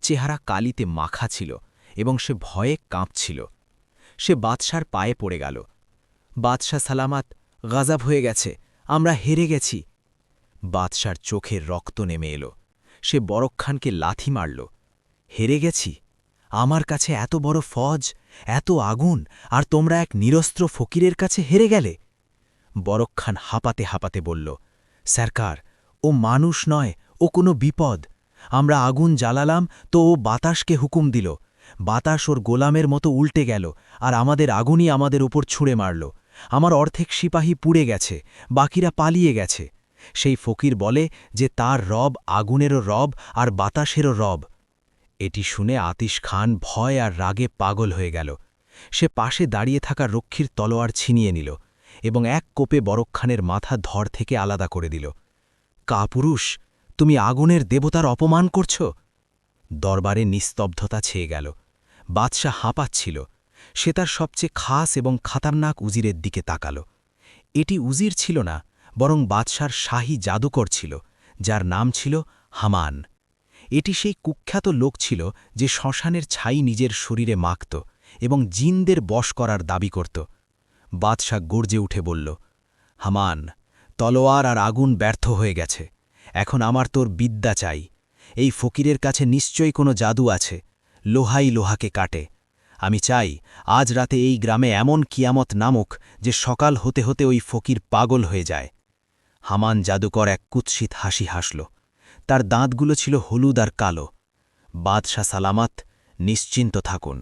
চেহারা কালিতে মাখা ছিল এবং সে ভয়ে কাঁপছিল। সে বাদশার পায়ে পড়ে গেল। বাদশাহ সালামাত, গাজাব হয়ে গেছে, আমরা হেরে গেছি। বাদশার চোখের রক্ত নেমে এলো। সে বরক খানকে লাথি মারল। হেরে গেছি? আমার কাছে এত বড় ফজ, এত আগুন, আর তোমরা এক নিরস্ত্র ফকিরের কাছে হেরে গেলে। বরকখান হাঁপাতে হাঁপাতে বলল, সরকার, ও মানুষ নয়, ও কোনো বিপদ। আমরা আগুন জ্বালালাম তো ও বাতাসকে হুকুম দিল। বাতাস ওর গোলামের মতো উল্টে গেল, আর আমাদের আগুনই আমাদের উপর ছুঁড়ে মারল। আমার অর্ধেক সিপাহী পুড়ে গেছে, বাকিরা পালিয়ে গেছে। সেই ফকির বলে যে তার রব আগুনেরও রব আর বাতাসেরও রব। এটি শুনে আতিশ খান ভয় আর রাগে পাগল হয়ে গেল। সে পাশে দাঁড়িয়ে থাকা রক্ষীর তলোয়ার ছিনিয়ে নিল এবং এক কোপে বরকখানের মাথা ধর থেকে আলাদা করে দিল। কাপুরুষ, তুমি আগুনের দেবতার অপমান করছ। দরবারে নিস্তব্ধতা ছেয়ে গেল। বাদশাহ হাঁপাচ্ছিল। সে তার সবচেয়ে খাস এবং খাতারনাক উজিরের দিকে তাকাল। এটি উজির ছিল না, বরং বাদশার শাহী জাদুকর ছিল, যার নাম ছিল হামান। এটি সেই কুখ্যাত লোক ছিল যে শ্মশানের ছাই নিজের শরীরে মাখত এবং জিনদের বশ করার দাবি করত। বাদশাহ গর্জে উঠে বলল, হামান, তলোয়ার আর আগুন ব্যর্থ হয়ে গেছে। এখন আমার তোর বিদ্যা চাই। এই ফকিরের কাছে নিশ্চয়ই কোনো জাদু আছে। লোহাই লোহাকে কাটে। আমি চাই আজ রাতে এই গ্রামে এমন কিয়ামত নামুক যে সকাল হতে হতে ওই ফকির পাগল হয়ে যায়। হামান জাদুকর এক কুৎসিত হাসি হাসল। তার দাঁতগুলো ছিল হলুদ আর কালো। বাদশাহ সালামাত, নিশ্চিন্ত থাকুন।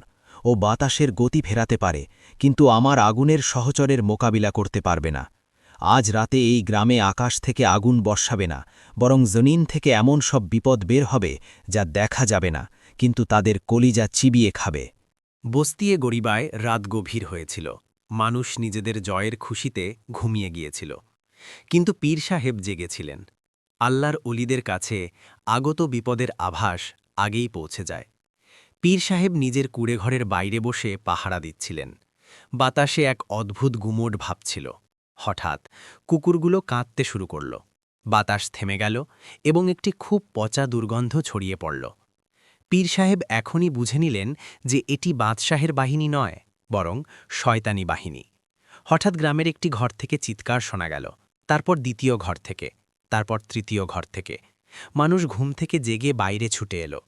ও বাতাসের গতি ফেরাতে পারে, কিন্তু আমার আগুনের সহচরের মোকাবিলা করতে পারবে না। আজ রাতে এই গ্রামে আকাশ থেকে আগুন বর্ষাবে না, বরং জমিন থেকে এমন সব বিপদ বের হবে যা দেখা যাবে না, কিন্তু তাদের কলিজা চিবিয়ে খাবে। বস্তিয়ে গরিবায় রাত গভীর হয়েছিল। মানুষ নিজেদের জয়ের খুশিতে ঘুমিয়ে গিয়েছিল, কিন্তু পীর সাহেব জেগেছিলেন। আল্লাহর অলিদের কাছে আগত বিপদের আভাস আগেই পৌঁছে যায়। পীর সাহেব নিজের কুড়েঘরের বাইরে বসে পাহারা দিচ্ছিলেন। বাতাসে এক অদ্ভুত গুমোট ভাব ছিল। হঠাৎ কুকুরগুলো কাঁদতে শুরু করল। বাতাস থেমে গেল এবং একটি খুব পচা দুর্গন্ধ ছড়িয়ে পড়ল। পীর সাহেব এখনই বুঝে নিলেন যে এটি বাদশাহের বাহিনী নয়, বরং শয়তানি বাহিনী। হঠাৎ গ্রামের একটি ঘর থেকে চিৎকার শোনা গেল, তারপর দ্বিতীয় ঘর থেকে, তারপর তৃতীয় ঘর থেকে। মানুষ ঘুম থেকে জেগে বাইরে ছুটে এলো।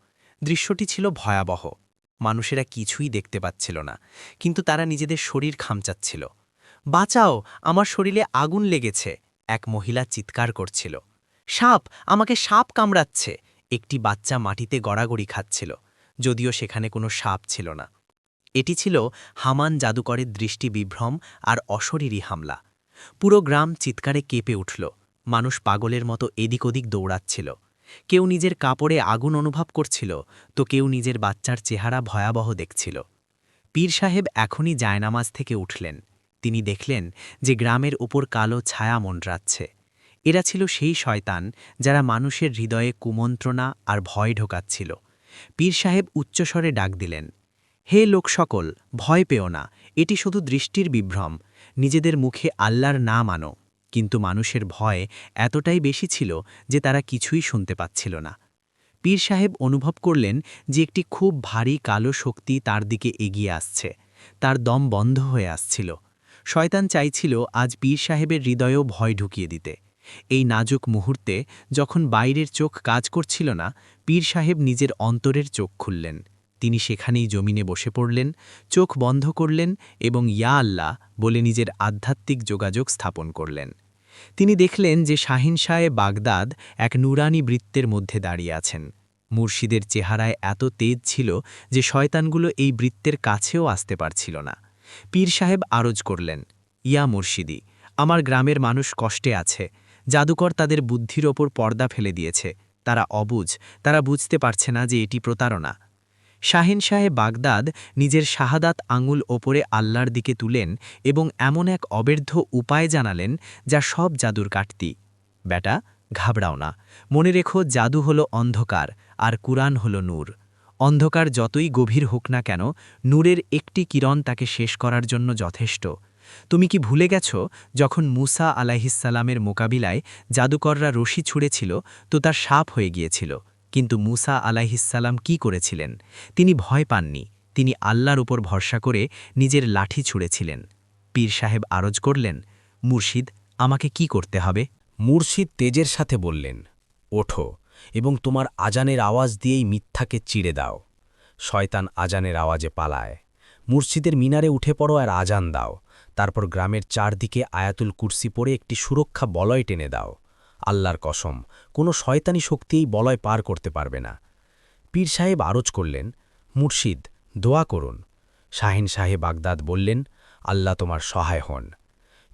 দৃশ্যটি ছিল ভয়াবহ। মানুষেরা কিছুই দেখতে পাচ্ছিল না, কিন্তু তারা নিজেদের শরীর খামচাচ্ছিল। বাঁচাও, আমার শরীরে আগুন লেগেছে, এক মহিলা চিৎকার করছিল। সাপ, আমাকে সাপ কামড়াচ্ছে। একটি বাচ্চা মাটিতে গড়াগড়ি খাচ্ছিল, যদিও সেখানে কোনো সাপ ছিল না। এটি ছিল হামান জাদুকরের দৃষ্টি বিভ্রম আর অশরীরী হামলা। পুরো গ্রাম চিৎকারে কেঁপে উঠল। মানুষ পাগলের মতো এদিক ওদিক দৌড়াচ্ছিল। কেউ নিজের কাপড়ে আগুন অনুভব করছিল, তো কেউ নিজের বাচ্চার চেহারা ভয়াবহ দেখছিল। পীর সাহেব এখনই জায়নামাজ থেকে উঠলেন। তিনি দেখলেন যে গ্রামের উপর কালো ছায়া মন্ডরাচ্ছে। এরা ছিল সেই শয়তান যারা মানুষের হৃদয়ে কুমন্ত্রণা আর ভয় ঢোকাচ্ছিল। পীর সাহেব উচ্চস্বরে ডাক দিলেন, হে লোক সকল, ভয় পেও না, এটি শুধু দৃষ্টির বিভ্রম। নিজেদের মুখে আল্লাহর নাম আনো। কিন্তু মানুষের ভয় এতটাই বেশি ছিল যে তারা কিছুই শুনতে পাচ্ছিল না। পীর সাহেব অনুভব করলেন যে একটি খুব ভারী কালো শক্তি তার দিকে এগিয়ে আসছে। তার দম বন্ধ হয়ে আসছিল। শয়তান চাইছিল আজ পীর সাহেবের হৃদয়েও ভয় ঢুকিয়ে দিতে। এই নাজুক মুহূর্তে, যখন বাইরের চোখ কাজ করছিল না, পীর সাহেব নিজের অন্তরের চোখ খুললেন। তিনি সেখানেই জমিনে বসে পড়লেন, চোখ বন্ধ করলেন এবং ইয়া আল্লাহ বলে নিজের আধ্যাত্মিক যোগাযোগ স্থাপন করলেন। তিনি দেখলেন যে শাহিনশাহে বাগদাদ এক নুরানি বৃত্তের মধ্যে দাঁড়িয়ে আছেন। মুর্শিদের চেহারায় এত তেজ ছিল যে শয়তানগুলো এই বৃত্তের কাছেও আসতে পারছিল না। পীর সাহেব আরজ করলেন, ইয়া মুর্শিদি, আমার গ্রামের মানুষ কষ্টে আছে। জাদুকর তাদের বুদ্ধির ওপর পর্দা ফেলে দিয়েছে। তারা অবুঝ, তারা বুঝতে পারছে না যে এটি প্রতারণা। শাহিনশাহে বাগদাদ নিজের শাহাদাত আঙুল ওপরে আল্লাহর দিকে তুলেন এবং এমন এক অব্যর্থ উপায় জানালেন যা সব জাদুর কাটতি। বেটা, ঘাবড়াও না। মনে রেখো, জাদু হলো অন্ধকার আর কুরআন হলো নূর। অন্ধকার যতই গভীর হোক না কেন, নূরের একটি কিরণ তাকে শেষ করার জন্য যথেষ্ট। তুমি কি ভুলে গেছ, যখন মুসা আলাইহিসসালামের মোকাবিলায় জাদুকররা রশি ছুঁড়েছিল তো তার সাপ হয়ে গিয়েছিল, কিন্তু মুসা আলাইহিসসালাম কি করেছিলেন? তিনি ভয় পাননি। তিনি আল্লাহর উপর ভরসা করে নিজের লাঠি ছুঁড়েছিলেন। পীর সাহেব আরজ করলেন, মুর্শিদ, আমাকে কি করতে হবে? মুর্শিদ তেজের সাথে বললেন, ওঠো এবং তোমার আজানের আওয়াজ দিয়েই মিথ্যাকে চিড়ে দাও। শয়তান আজানের আওয়াজে পালায়। মসজিদের মিনারে উঠে পড়ো আর আজান দাও, তারপর গ্রামের চারদিকে আয়াতুল কুরসি পড়ে একটি সুরক্ষা বলয় টেনে দাও। আল্লাহর কসম, কোনো শয়তানি শক্তি এই বলয় পার করতে পারবে না। পীর সাহেব আরজ করলেন, মুর্শিদ, দোয়া করুন। শাহিন সাহেব বাগদাদ বললেন, আল্লাহ তোমার সহায় হন।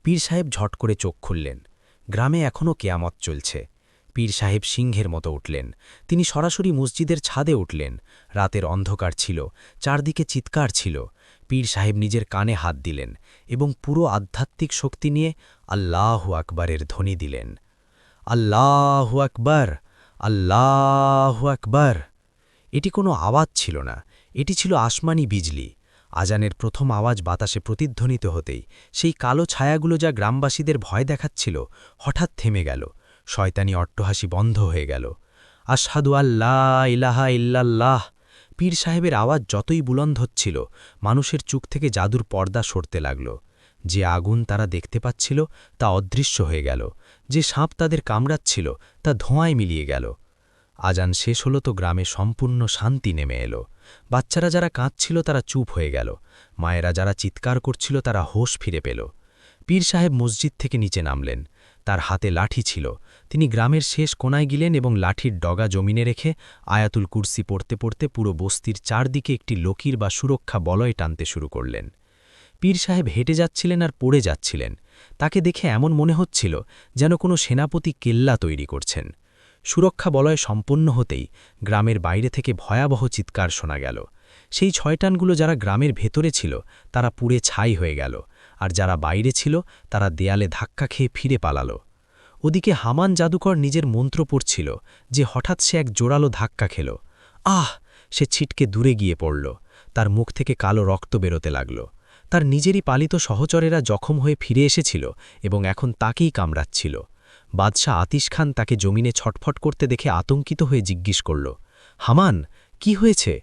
পীর সাহেব ঝট করে চোখ খুললেন। গ্রামে এখনও কেয়ামত চলছে। পীর সাহেব সিংহের মতো উঠলেন। তিনি সরাসরি মসজিদের ছাদে উঠলেন। রাতের অন্ধকার ছিল, চারদিকে চিৎকার ছিল। পীর সাহেব নিজের কানে হাত দিলেন এবং পুরো আধ্যাত্মিক শক্তি নিয়ে আল্লাহু আকবরের ধ্বনি দিলেন। আল্লাহু আকবর, আল্লাহু আকবর। এটি কোনো আওয়াজ ছিল না, এটি ছিল আসমানি বিজলি। আজানের প্রথম আওয়াজ বাতাসে প্রতিধ্বনিত হতেই সেই কালো ছায়াগুলো যা গ্রামবাসীদের ভয় দেখাচ্ছিল হঠাৎ থেমে গেল। শয়তানি অট্টহাসি বন্ধ হয়ে গেল। আশহাদু আল্লাহ ইলাহা ইল্লাল্লাহ। পীর সাহেবের আওয়াজ যতই বুলন্দ হচ্ছিল, মানুষের চোখ থেকে জাদুর পর্দা সরতে লাগল। যে আগুন তারা দেখতে পাচ্ছিল তা অদৃশ্য হয়ে গেল, যে সাপ তাদের কামড়াচ্ছিল তা ধোঁয়ায় মিলিয়ে গেল। আজান শেষ হল তো গ্রামে সম্পূর্ণ শান্তি নেমে এলো। বাচ্চারা যারা কাঁদছিল তারা চুপ হয়ে গেল, মায়েরা যারা চিৎকার করছিল তারা হোশ ফিরে পেল। পীর সাহেব মসজিদ থেকে নিচে নামলেন। তার হাতে লাঠি ছিল। তিনি গ্রামের শেষ কোনায় গেলেন এবং লাঠির ডগা জমিনে রেখে আয়াতুল কুরসি পড়তে পড়তে পুরো বস্তির চারদিকে একটি লকির বা সুরক্ষা বলয় টানতে শুরু করলেন। পীর সাহেব হেঁটে যাচ্ছিলেন আর পড়ে যাচ্ছিলেন। তাকে দেখে এমন মনে হচ্ছিল যেন কোনো সেনাপতি কেল্লা তৈরি করছেন। সুরক্ষা বলয় সম্পন্ন হতেই গ্রামের বাইরে থেকে ভয়াবহ চিৎকার শোনা গেল। সেই ছয়টানগুলো যারা গ্রামের ভেতরে ছিল তারা পুড়ে ছাই হয়ে গেল, আর যারা বাইরে ছিল তারা দেয়ালে ধাক্কা খেয়ে ফিরে পালাল। ওদিকে হামান জাদুকর নিজের মন্ত্র পড়ছিল যে হঠাৎ সে এক জোরালো ধাক্কা খেল। আহ! সে ছিটকে দূরে গিয়ে পড়ল। তার মুখ থেকে কালো রক্ত বেরোতে লাগল। তার নিজেরই পালিত সহচরেরা জখম হয়ে ফিরে এসেছিল এবং এখন তাকেই কামড়াচ্ছিল। বাদশাহ আতিশ খান তাকে জমিনে ছটফট করতে দেখে আতঙ্কিত হয়ে জিজ্ঞেস করল, হামান, কি হয়েছে?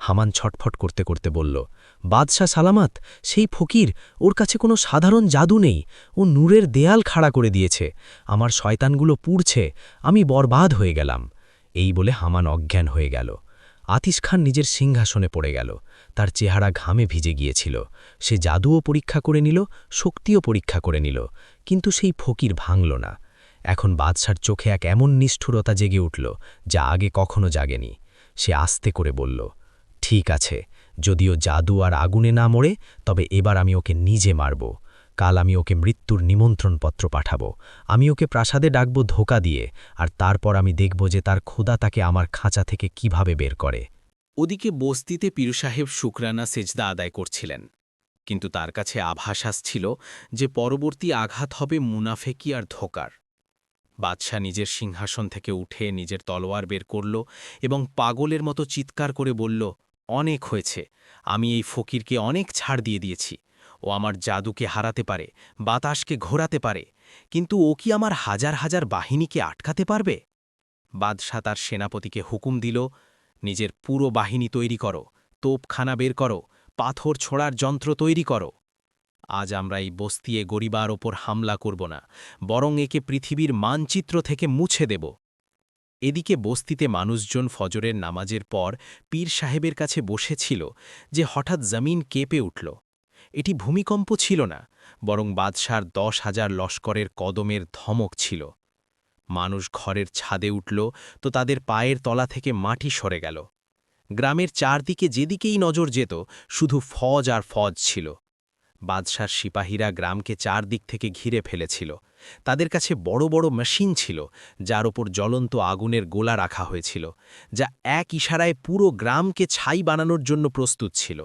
হামান ছটফট করতে করতে বলল, বাদশাহ সালামাত, সেই ফকির, ওর কাছে কোনো সাধারণ জাদু নেই। ও নূরের দেয়াল খাড়া করে দিয়েছে। আমার শয়তানগুলো পুড়ছে, আমি বরবাদ হয়ে গেলাম। এই বলে হামান অজ্ঞান হয়ে গেল। আতিশ খান নিজের সিংহাসনে পড়ে গেল। তার চেহারা ঘামে ভিজে গিয়েছিল। সে জাদুও পরীক্ষা করে নিল, শক্তিও পরীক্ষা করে নিল, কিন্তু সেই ফকির ভাঙল না। এখন বাদশার চোখে এক এমন নিষ্ঠুরতা জেগে উঠল যা আগে কখনো জাগেনি। সে আস্তে করে বলল, ঠিক আছে, যদিও জাদু আর আগুনে না মরে, তবে এবার আমি ওকে নিজে মারব। কাল আমি ওকে মৃত্যুর নিমন্ত্রণপত্র পাঠাব। আমি ওকে প্রাসাদে ডাকব ধোকা দিয়ে, আর তারপর আমি দেখব যে তার ক্ষুধা তাকে আমার খাঁচা থেকে কিভাবে বের করে। ওদিকে বস্তিতে পীর সাহেব শুকরানা সেজদা আদায় করছিলেন, কিন্তু তার কাছে আভাস আসছিল যে পরবর্তী আঘাত হবে মুনাফেকি আর ধোকার। বাদশাহ নিজের সিংহাসন থেকে উঠে নিজের তলোয়ার বের করল এবং পাগলের মতো চিৎকার করে বলল, অনেক হয়েছে, আমি এই ফকিরকে অনেক ছাড় দিয়ে দিয়েছি। ও আমার জাদুকে হারাতে পারে, বাতাসকে ঘোরাতে পারে, কিন্তু ও কি আমার হাজার হাজার বাহিনীকে আটকাতে পারবে? বাদশাহ তার সেনাপতিকে হুকুম দিল, নিজের পুরো বাহিনী তৈরি করো, তোপখানা বের করো, পাথর ছোঁড়ার যন্ত্র তৈরি করো। আজ আমরা এই বস্তিয়ে গরিবার ওপর হামলা করব না, বরং একে পৃথিবীর মানচিত্র থেকে মুছে দেব। এদিকে বস্তিতে মানুষজন ফজরের নামাজের পর পীর সাহেবের কাছে বসেছিল যে হঠাৎ জমিন কেঁপে উঠল। এটি ভূমিকম্প ছিল না, বরং বাদশার 10,000 লস্করের কদমের ধমক ছিল। মানুষ ঘরের ছাদে উঠল তো তাদের পায়ের তলা থেকে মাটি সরে গেল। গ্রামের চারদিকে যেদিকেই নজর যেত শুধু ফজ আর ফজ ছিল। বাদশার সিপাহীরা গ্রামকে চারদিক থেকে ঘিরে ফেলেছিল। তাদের কাছে বড় বড় মেশিন ছিল যার ওপর জ্বলন্ত আগুনের গোলা রাখা হয়েছিল, যা এক ইশারায় পুরো গ্রামকে ছাই বানানোর জন্য প্রস্তুত ছিল।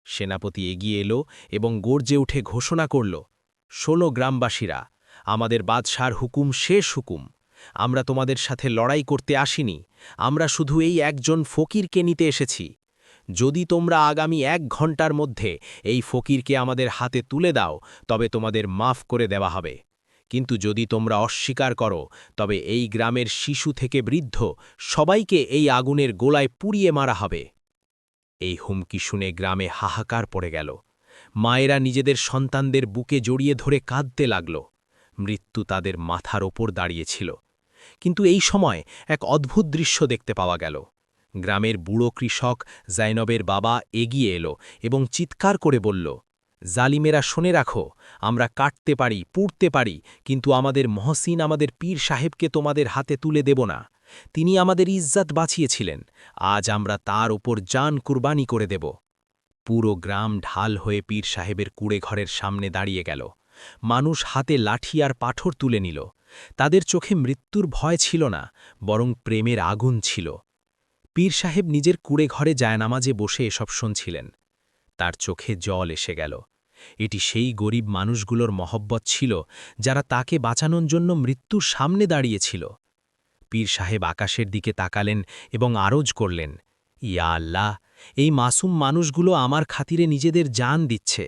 সেনাপতি এগিয়ে এলো এবং গর্জে উঠে ঘোষণা করল, শোনো গ্রামবাসীরা, আমাদের বাদশার হুকুম শেষ হুকুম। আমরা তোমাদের সাথে লড়াই করতে আসিনি, আমরা শুধু এই একজন ফকিরকে নিতে এসেছি। যদি তোমরা আগামী 1 ঘণ্টার মধ্যে এই ফকিরকে আমাদের হাতে তুলে দাও তবে তোমাদের মাফ করে দেওয়া হবে, কিন্তু যদি তোমরা অস্বীকার করো তবে এই গ্রামের শিশু থেকে বৃদ্ধ সবাইকে এই আগুনের গোলায় পুড়িয়ে মারা হবে। এই হুমকি শুনে গ্রামে হাহাকার পড়ে গেল। মায়েরা নিজেদের সন্তানদের বুকে জড়িয়ে ধরে কাঁদতে লাগল। মৃত্যু তাদের মাথার ওপর দাঁড়িয়েছিল। কিন্তু এই সময় এক অদ্ভুত দৃশ্য দেখতে পাওয়া গেল। গ্রামের বুড়ো কৃষক জাইনবের বাবা এগিয়ে এলো এবং চিৎকার করে বলল, জালিমেরা শুনে রাখো, আমরা কাটতে পারি, পুড়তে পারি, কিন্তু আমাদের মহসিন, আমাদের পীর সাহেবকে তোমাদের হাতে তুলে দেব না। তিনি আমাদের ইজ্জত বাঁচিয়েছিলেন, আজ আমরা তার ওপর জান কুরবানি করে দেব। পুরো গ্রাম ঢাল হয়ে পীর সাহেবের কুড়ে ঘরের সামনে দাঁড়িয়ে গেল। মানুষ হাতে লাঠি আর পাথর তুলে নিল। তাদের চোখে মৃত্যুর ভয় ছিল না, বরং প্রেমের আগুন ছিল। পীর সাহেব নিজের কুড়ে ঘরে জায়নামাজে বসে এসব শুনছিলেন। তার চোখে জল এসে গেল। এটি সেই গরিব মানুষগুলোর মহব্বত ছিল, যারা তাকে বাঁচানোর জন্য মৃত্যুর সামনে দাঁড়িয়েছিল। পীর সাহেব আকাশের দিকে তাকালেন এবং আরজ করলেন, ইয়া আল্লাহ, এই মাসুম মানুষগুলো আমার খাতিরে নিজেদের জান দিচ্ছে।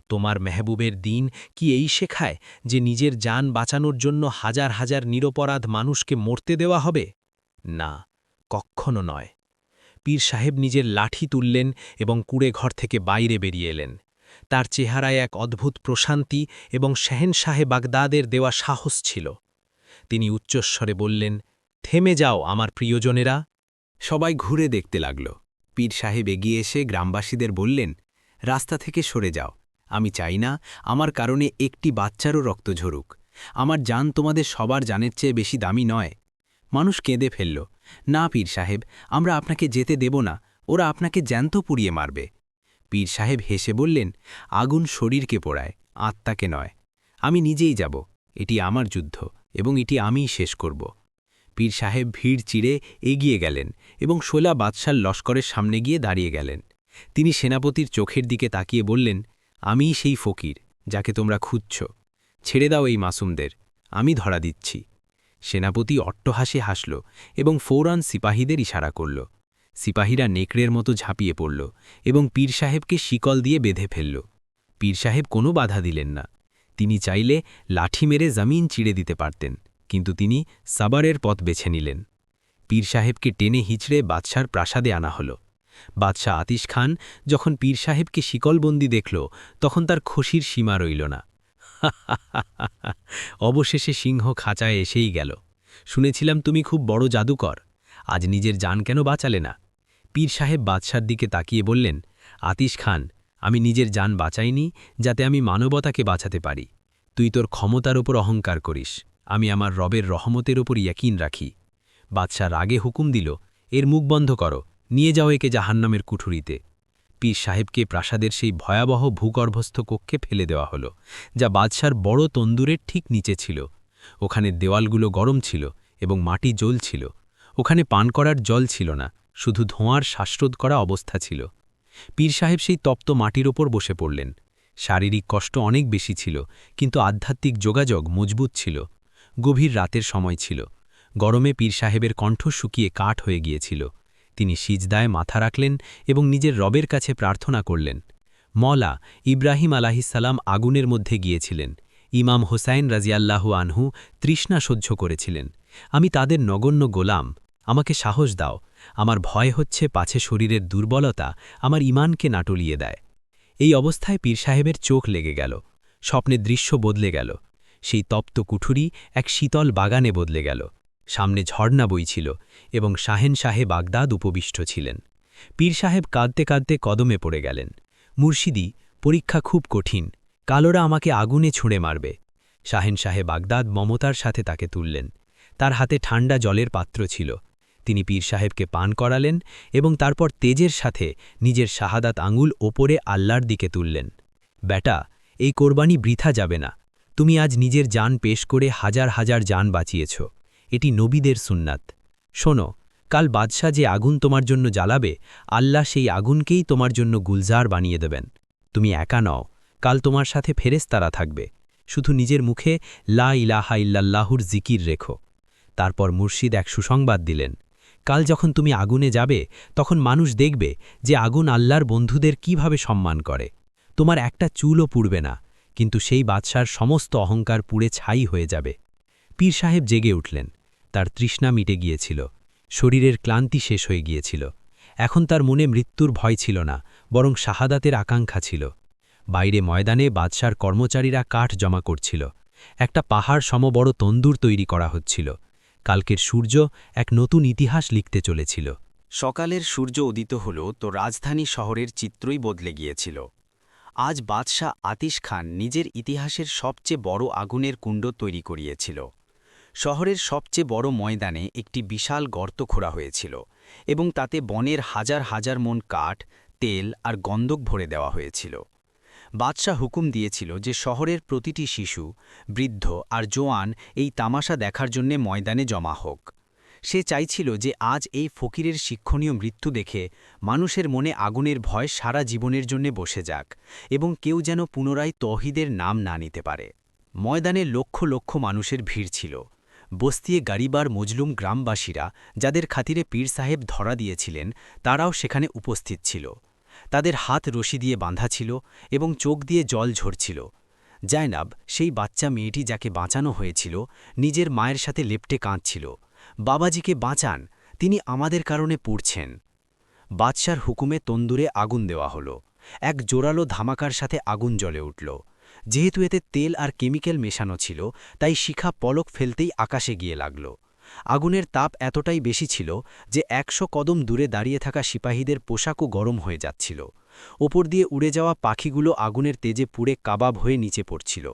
তোমার মেহবুবের দিন কি এই শেখায় যে নিজের জান বাঁচানোর জন্য হাজার হাজার নিরপরাধ মানুষকে মরতে দেওয়া হবে? না, কক্ষণও নয়। পীর সাহেব নিজের লাঠি তুললেন এবং কুড়ে ঘর থেকে বাইরে বেরিয়ে এলেন। তার চেহারায় এক অদ্ভুত প্রশান্তি এবং শেহেনশাহে বাগদাদের দেওয়া সাহস ছিল। তিনি উচ্চস্বরে বললেন, থেমে যাও আমার প্রিয়জনেরা। সবাই ঘুরে দেখতে লাগল। পীর সাহেব এগিয়ে এসে গ্রামবাসীদের বললেন, রাস্তা থেকে সরে যাও, আমি চাই না আমার কারণে একটি বাচ্চারও রক্ত ঝরুক। আমার জান তোমাদের সবার জানের চেয়ে বেশি দামি নয়। মানুষ কেঁদে ফেলল, না পীর সাহেব, আমরা আপনাকে যেতে দেব না, ওরা আপনাকে জ্যান্ত পুড়িয়ে মারবে। পীর সাহেব হেসে বললেন, আগুন শরীরকে পোড়ায়, আত্মাকে নয়। আমি নিজেই যাব, এটি আমার যুদ্ধ এবং এটি আমিই শেষ করব। পীর সাহেব ভিড় চিড়ে এগিয়ে গেলেন এবং শোলা বাদশার লস্করের সামনে গিয়ে দাঁড়িয়ে গেলেন। তিনি সেনাপতির চোখের দিকে তাকিয়ে বললেন, আমিই সেই ফকির যাকে তোমরা খুঁজছ। ছেড়ে দাও এই মাসুমদের, আমি ধরা দিচ্ছি। সেনাপতি অট্টহাসে হাসল এবং ফৌরান সিপাহীদের ইশারা করল। সিপাহীরা নেকড়ের মতো ঝাঁপিয়ে পড়ল এবং পীর সাহেবকে শিকল দিয়ে বেঁধে ফেলল। পীর সাহেব কোনো বাধা দিলেন না। তিনি চাইলে লাঠি মেরে জমিন চিড়ে দিতে পারতেন, কিন্তু তিনি সাবারের পথ বেছে নিলেন। পীর সাহেবকে টেনে হিচড়ে বাদশার প্রাসাদে আনা হল। বাদশাহ আতিশ খান যখন পীর সাহেবকে শিকলবন্দি দেখল, তখন তার খুশির সীমা রইল না। অবশেষে সিংহ খাঁচায় এসেই গেল। শুনেছিলাম তুমি খুব বড় জাদুকর, আজ নিজের জান কেন বাঁচালে না? পীর সাহেব বাদশার দিকে তাকিয়ে বললেন, আতিশ খান, আমি নিজের জান বাঁচাইনি যাতে আমি মানবতাকে বাঁচাতে পারি। তুই তোর ক্ষমতার ওপর অহংকার করিস, আমি আমার রবের রহমতের ওপর ইয়াকিন রাখি। বাদশাহ রাগে হুকুম দিল, এর মুখ বন্ধ করো, নিয়ে যাও একে জাহান্নামের কুঠুরিতে। পীর সাহেবকে প্রাসাদের সেই ভয়াবহ ভূগর্ভস্থ কক্ষে ফেলে দেওয়া হলো, যা বাদশার বড় তন্দুরের ঠিক নিচে ছিল। ওখানে দেওয়ালগুলো গরম ছিল এবং মাটি জ্বলছিল। ওখানে পান করার জল ছিল না, শুধু ধোঁয়ার শ্বাসরোধ করা অবস্থা ছিল। পীর সাহেব সেই তপ্ত মাটির ওপর বসে পড়লেন। শারীরিক কষ্ট অনেক বেশি ছিল, কিন্তু আধ্যাত্মিক যোগাযোগ মজবুত ছিল। গভীর রাতের সময় ছিল। গরমে পীর সাহেবের কণ্ঠ শুকিয়ে কাঠ হয়ে গিয়েছিল। তিনি সিজদায় মাথা রাখলেন এবং নিজের রবের কাছে প্রার্থনা করলেন। মওলা ইব্রাহিম আলাহিসাল্লাম আগুনের মধ্যে গিয়েছিলেন। ইমাম হোসাইন রাজিয়াল্লাহু আনহু তৃষ্ণা সহ্য করেছিলেন। আমি তাদের নগণ্য গোলাম, আমাকে সাহস দাও। আমার ভয় হচ্ছে পাছে শরীরের দুর্বলতা আমার ইমানকে নাটুলিয়ে দেয়। এই অবস্থায় পীর সাহেবের চোখ লেগে গেল। স্বপ্নের দৃশ্য বদলে গেল। সেই তপ্ত কুঠুরি এক শীতল বাগানে বদলে গেল। সামনে ঝর্ণা বইছিল এবং শাহেনশাহে বাগদাদ উপবিষ্ট ছিলেন। পীর সাহেব কাঁদতে কাঁদতে কদমে পড়ে গেলেন। মুর্শিদি, পরীক্ষা খুব কঠিন, কালোরা আমাকে আগুনে ছুঁড়ে মারবে। শাহেনশাহে বাগদাদ মমতার সাথে তাকে তুললেন। তার হাতে ঠান্ডা জলের পাত্র ছিল। তিনি পীর সাহেবকে পান করালেন এবং তারপর তেজের সাথে নিজের শাহাদাত আঙুল ওপরে আল্লাহর দিকে তুললেন। বেটা, এই কোরবানি বৃথা যাবে না। তুমি আজ নিজের জান পেশ করে হাজার হাজার জান বাঁচিয়েছ। এটি নবীদের সুন্নাত। শোনো, কাল বাদশাহ যে আগুন তোমার জন্য জ্বালাবে, আল্লাহ সেই আগুনকেই তোমার জন্য গুলজার বানিয়ে দেবেন। তুমি একা নও, কাল তোমার সাথে ফেরেশতারা থাকবে। শুধু নিজের মুখে লা ইলাহা ইল্লাল্লাহুর জিকির রেখো। তারপর মুর্শিদ এক সুসংবাদ দিলেন। কাল যখন তুমি আগুনে যাবে, তখন মানুষ দেখবে যে আগুন আল্লাহর বন্ধুদের কিভাবে সম্মান করে। তোমার একটা চুলও পুড়বে না, কিন্তু সেই বাদশার সমস্ত অহংকার পুড়ে ছাই হয়ে যাবে। পীর সাহেব জেগে উঠলেন। তার তৃষ্ণা মিটে গিয়েছিল। শরীরের ক্লান্তি শেষ হয়ে গিয়েছিল। এখন তার মনে মৃত্যুর ভয় ছিল না, বরং শাহাদাতের আকাঙ্ক্ষা ছিল। বাইরে ময়দানে বাদশার কর্মচারীরা কাঠ জমা করছিল। একটা পাহাড় সমবড় তন্দুর তৈরি করা হচ্ছিল। কালকের সূর্য এক নতুন ইতিহাস লিখতে চলেছিল। সকালের সূর্য উদিত হল তো রাজধানী শহরের চিত্রই বদলে গিয়েছিল। আজ বাদশাহ আতিশ খান নিজের ইতিহাসের সবচেয়ে বড় আগুনের কুণ্ড তৈরি করিয়েছিল। শহরের সবচেয়ে বড় ময়দানে একটি বিশাল গর্ত খোঁড়া হয়েছিল এবং তাতে বনের হাজার হাজার মণ কাঠ, তেল আর গন্ধক ভরে দেওয়া হয়েছিল। বাদশাহ হুকুম দিয়েছিল যে শহরের প্রতিটি শিশু, বৃদ্ধ আর জোয়ান এই তামাশা দেখার জন্যে ময়দানে জমা হোক। সে চাইছিল যে আজ এই ফকিরের শিক্ষণীয় মৃত্যু দেখে মানুষের মনে আগুনের ভয় সারা জীবনের জন্য বসে যাক এবং কেউ যেন পুনরায় তৌহিদের নাম না নিতে পারে। ময়দানে লক্ষ লক্ষ মানুষের ভিড় ছিল। বস্তিয়ে গরিবার মজলুম গ্রামবাসীরা, যাদের খাতিরে পীর সাহেব ধরা দিয়েছিলেন, তারাও সেখানে উপস্থিত ছিল। তাদের হাত রশি দিয়ে বাঁধা ছিল এবং চোখ দিয়ে জল ঝরছিল। জায়নাব, সেই বাচ্চা মেয়েটি যাকে বাঁচানো হয়েছিল, নিজের মায়ের সাথে লেপ্টে কাঁদছিল, বাবাজিকে বাঁচান, তিনি আমাদের কারণে পুড়ছেন। বাদশার হুকুমে তন্দুরে আগুন দেওয়া হল। এক জোরালো ধামাকার সাথে আগুন জ্বলে উঠল। যেহেতু এতে তেল আর কেমিক্যাল মেশানো ছিল, তাই শিখা পলক ফেলতেই আকাশে গিয়ে লাগল। আগুনের তাপ এতটাই বেশি ছিল যে ১০০ কদম দূরে দাঁড়িয়ে থাকা সিপাহীদের পোশাকও গরম হয়ে যাচ্ছিল। ওপর দিয়ে উড়ে যাওয়া পাখিগুলো আগুনের তেজে পুড়ে কাবাব হয়ে নিচে পড়ছিল।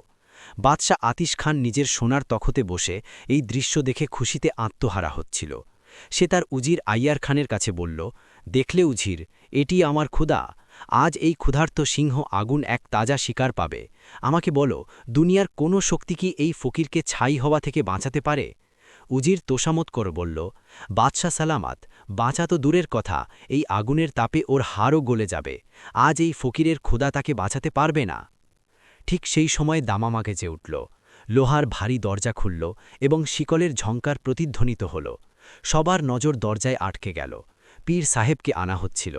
বাদশাহ আতিশ খান নিজের সোনার তখতে বসে এই দৃশ্য দেখে খুশিতে আত্মহারা হচ্ছিল। সে তার উজির আইয়ার খানের কাছে বলল, দেখলে উজির, এটি আমার ক্ষুধা। আজ এই ক্ষুধার্ত সিংহ আগুন এক তাজা শিকার পাবে। আমাকে বলো, দুনিয়ার কোনো শক্তি কি এই ফকিরকে ছাই হওয়া থেকে বাঁচাতে পারে? উজির তোষামত করে বলল, বাদশাহ সালামাত, বাঁচা তো দূরের কথা, এই আগুনের তাপে ওর হাড়ও গলে যাবে। আজ এই ফকিরের ক্ষুধা তাকে বাঁচাতে পারবে না। ঠিক সেই সময় দামামা গেজে উঠল। লোহার ভারী দরজা খুলল এবং শিকলের ঝঙ্কার প্রতিধ্বনিত হল। সবার নজর দরজায় আটকে গেল। পীর সাহেবকে আনা হচ্ছিল।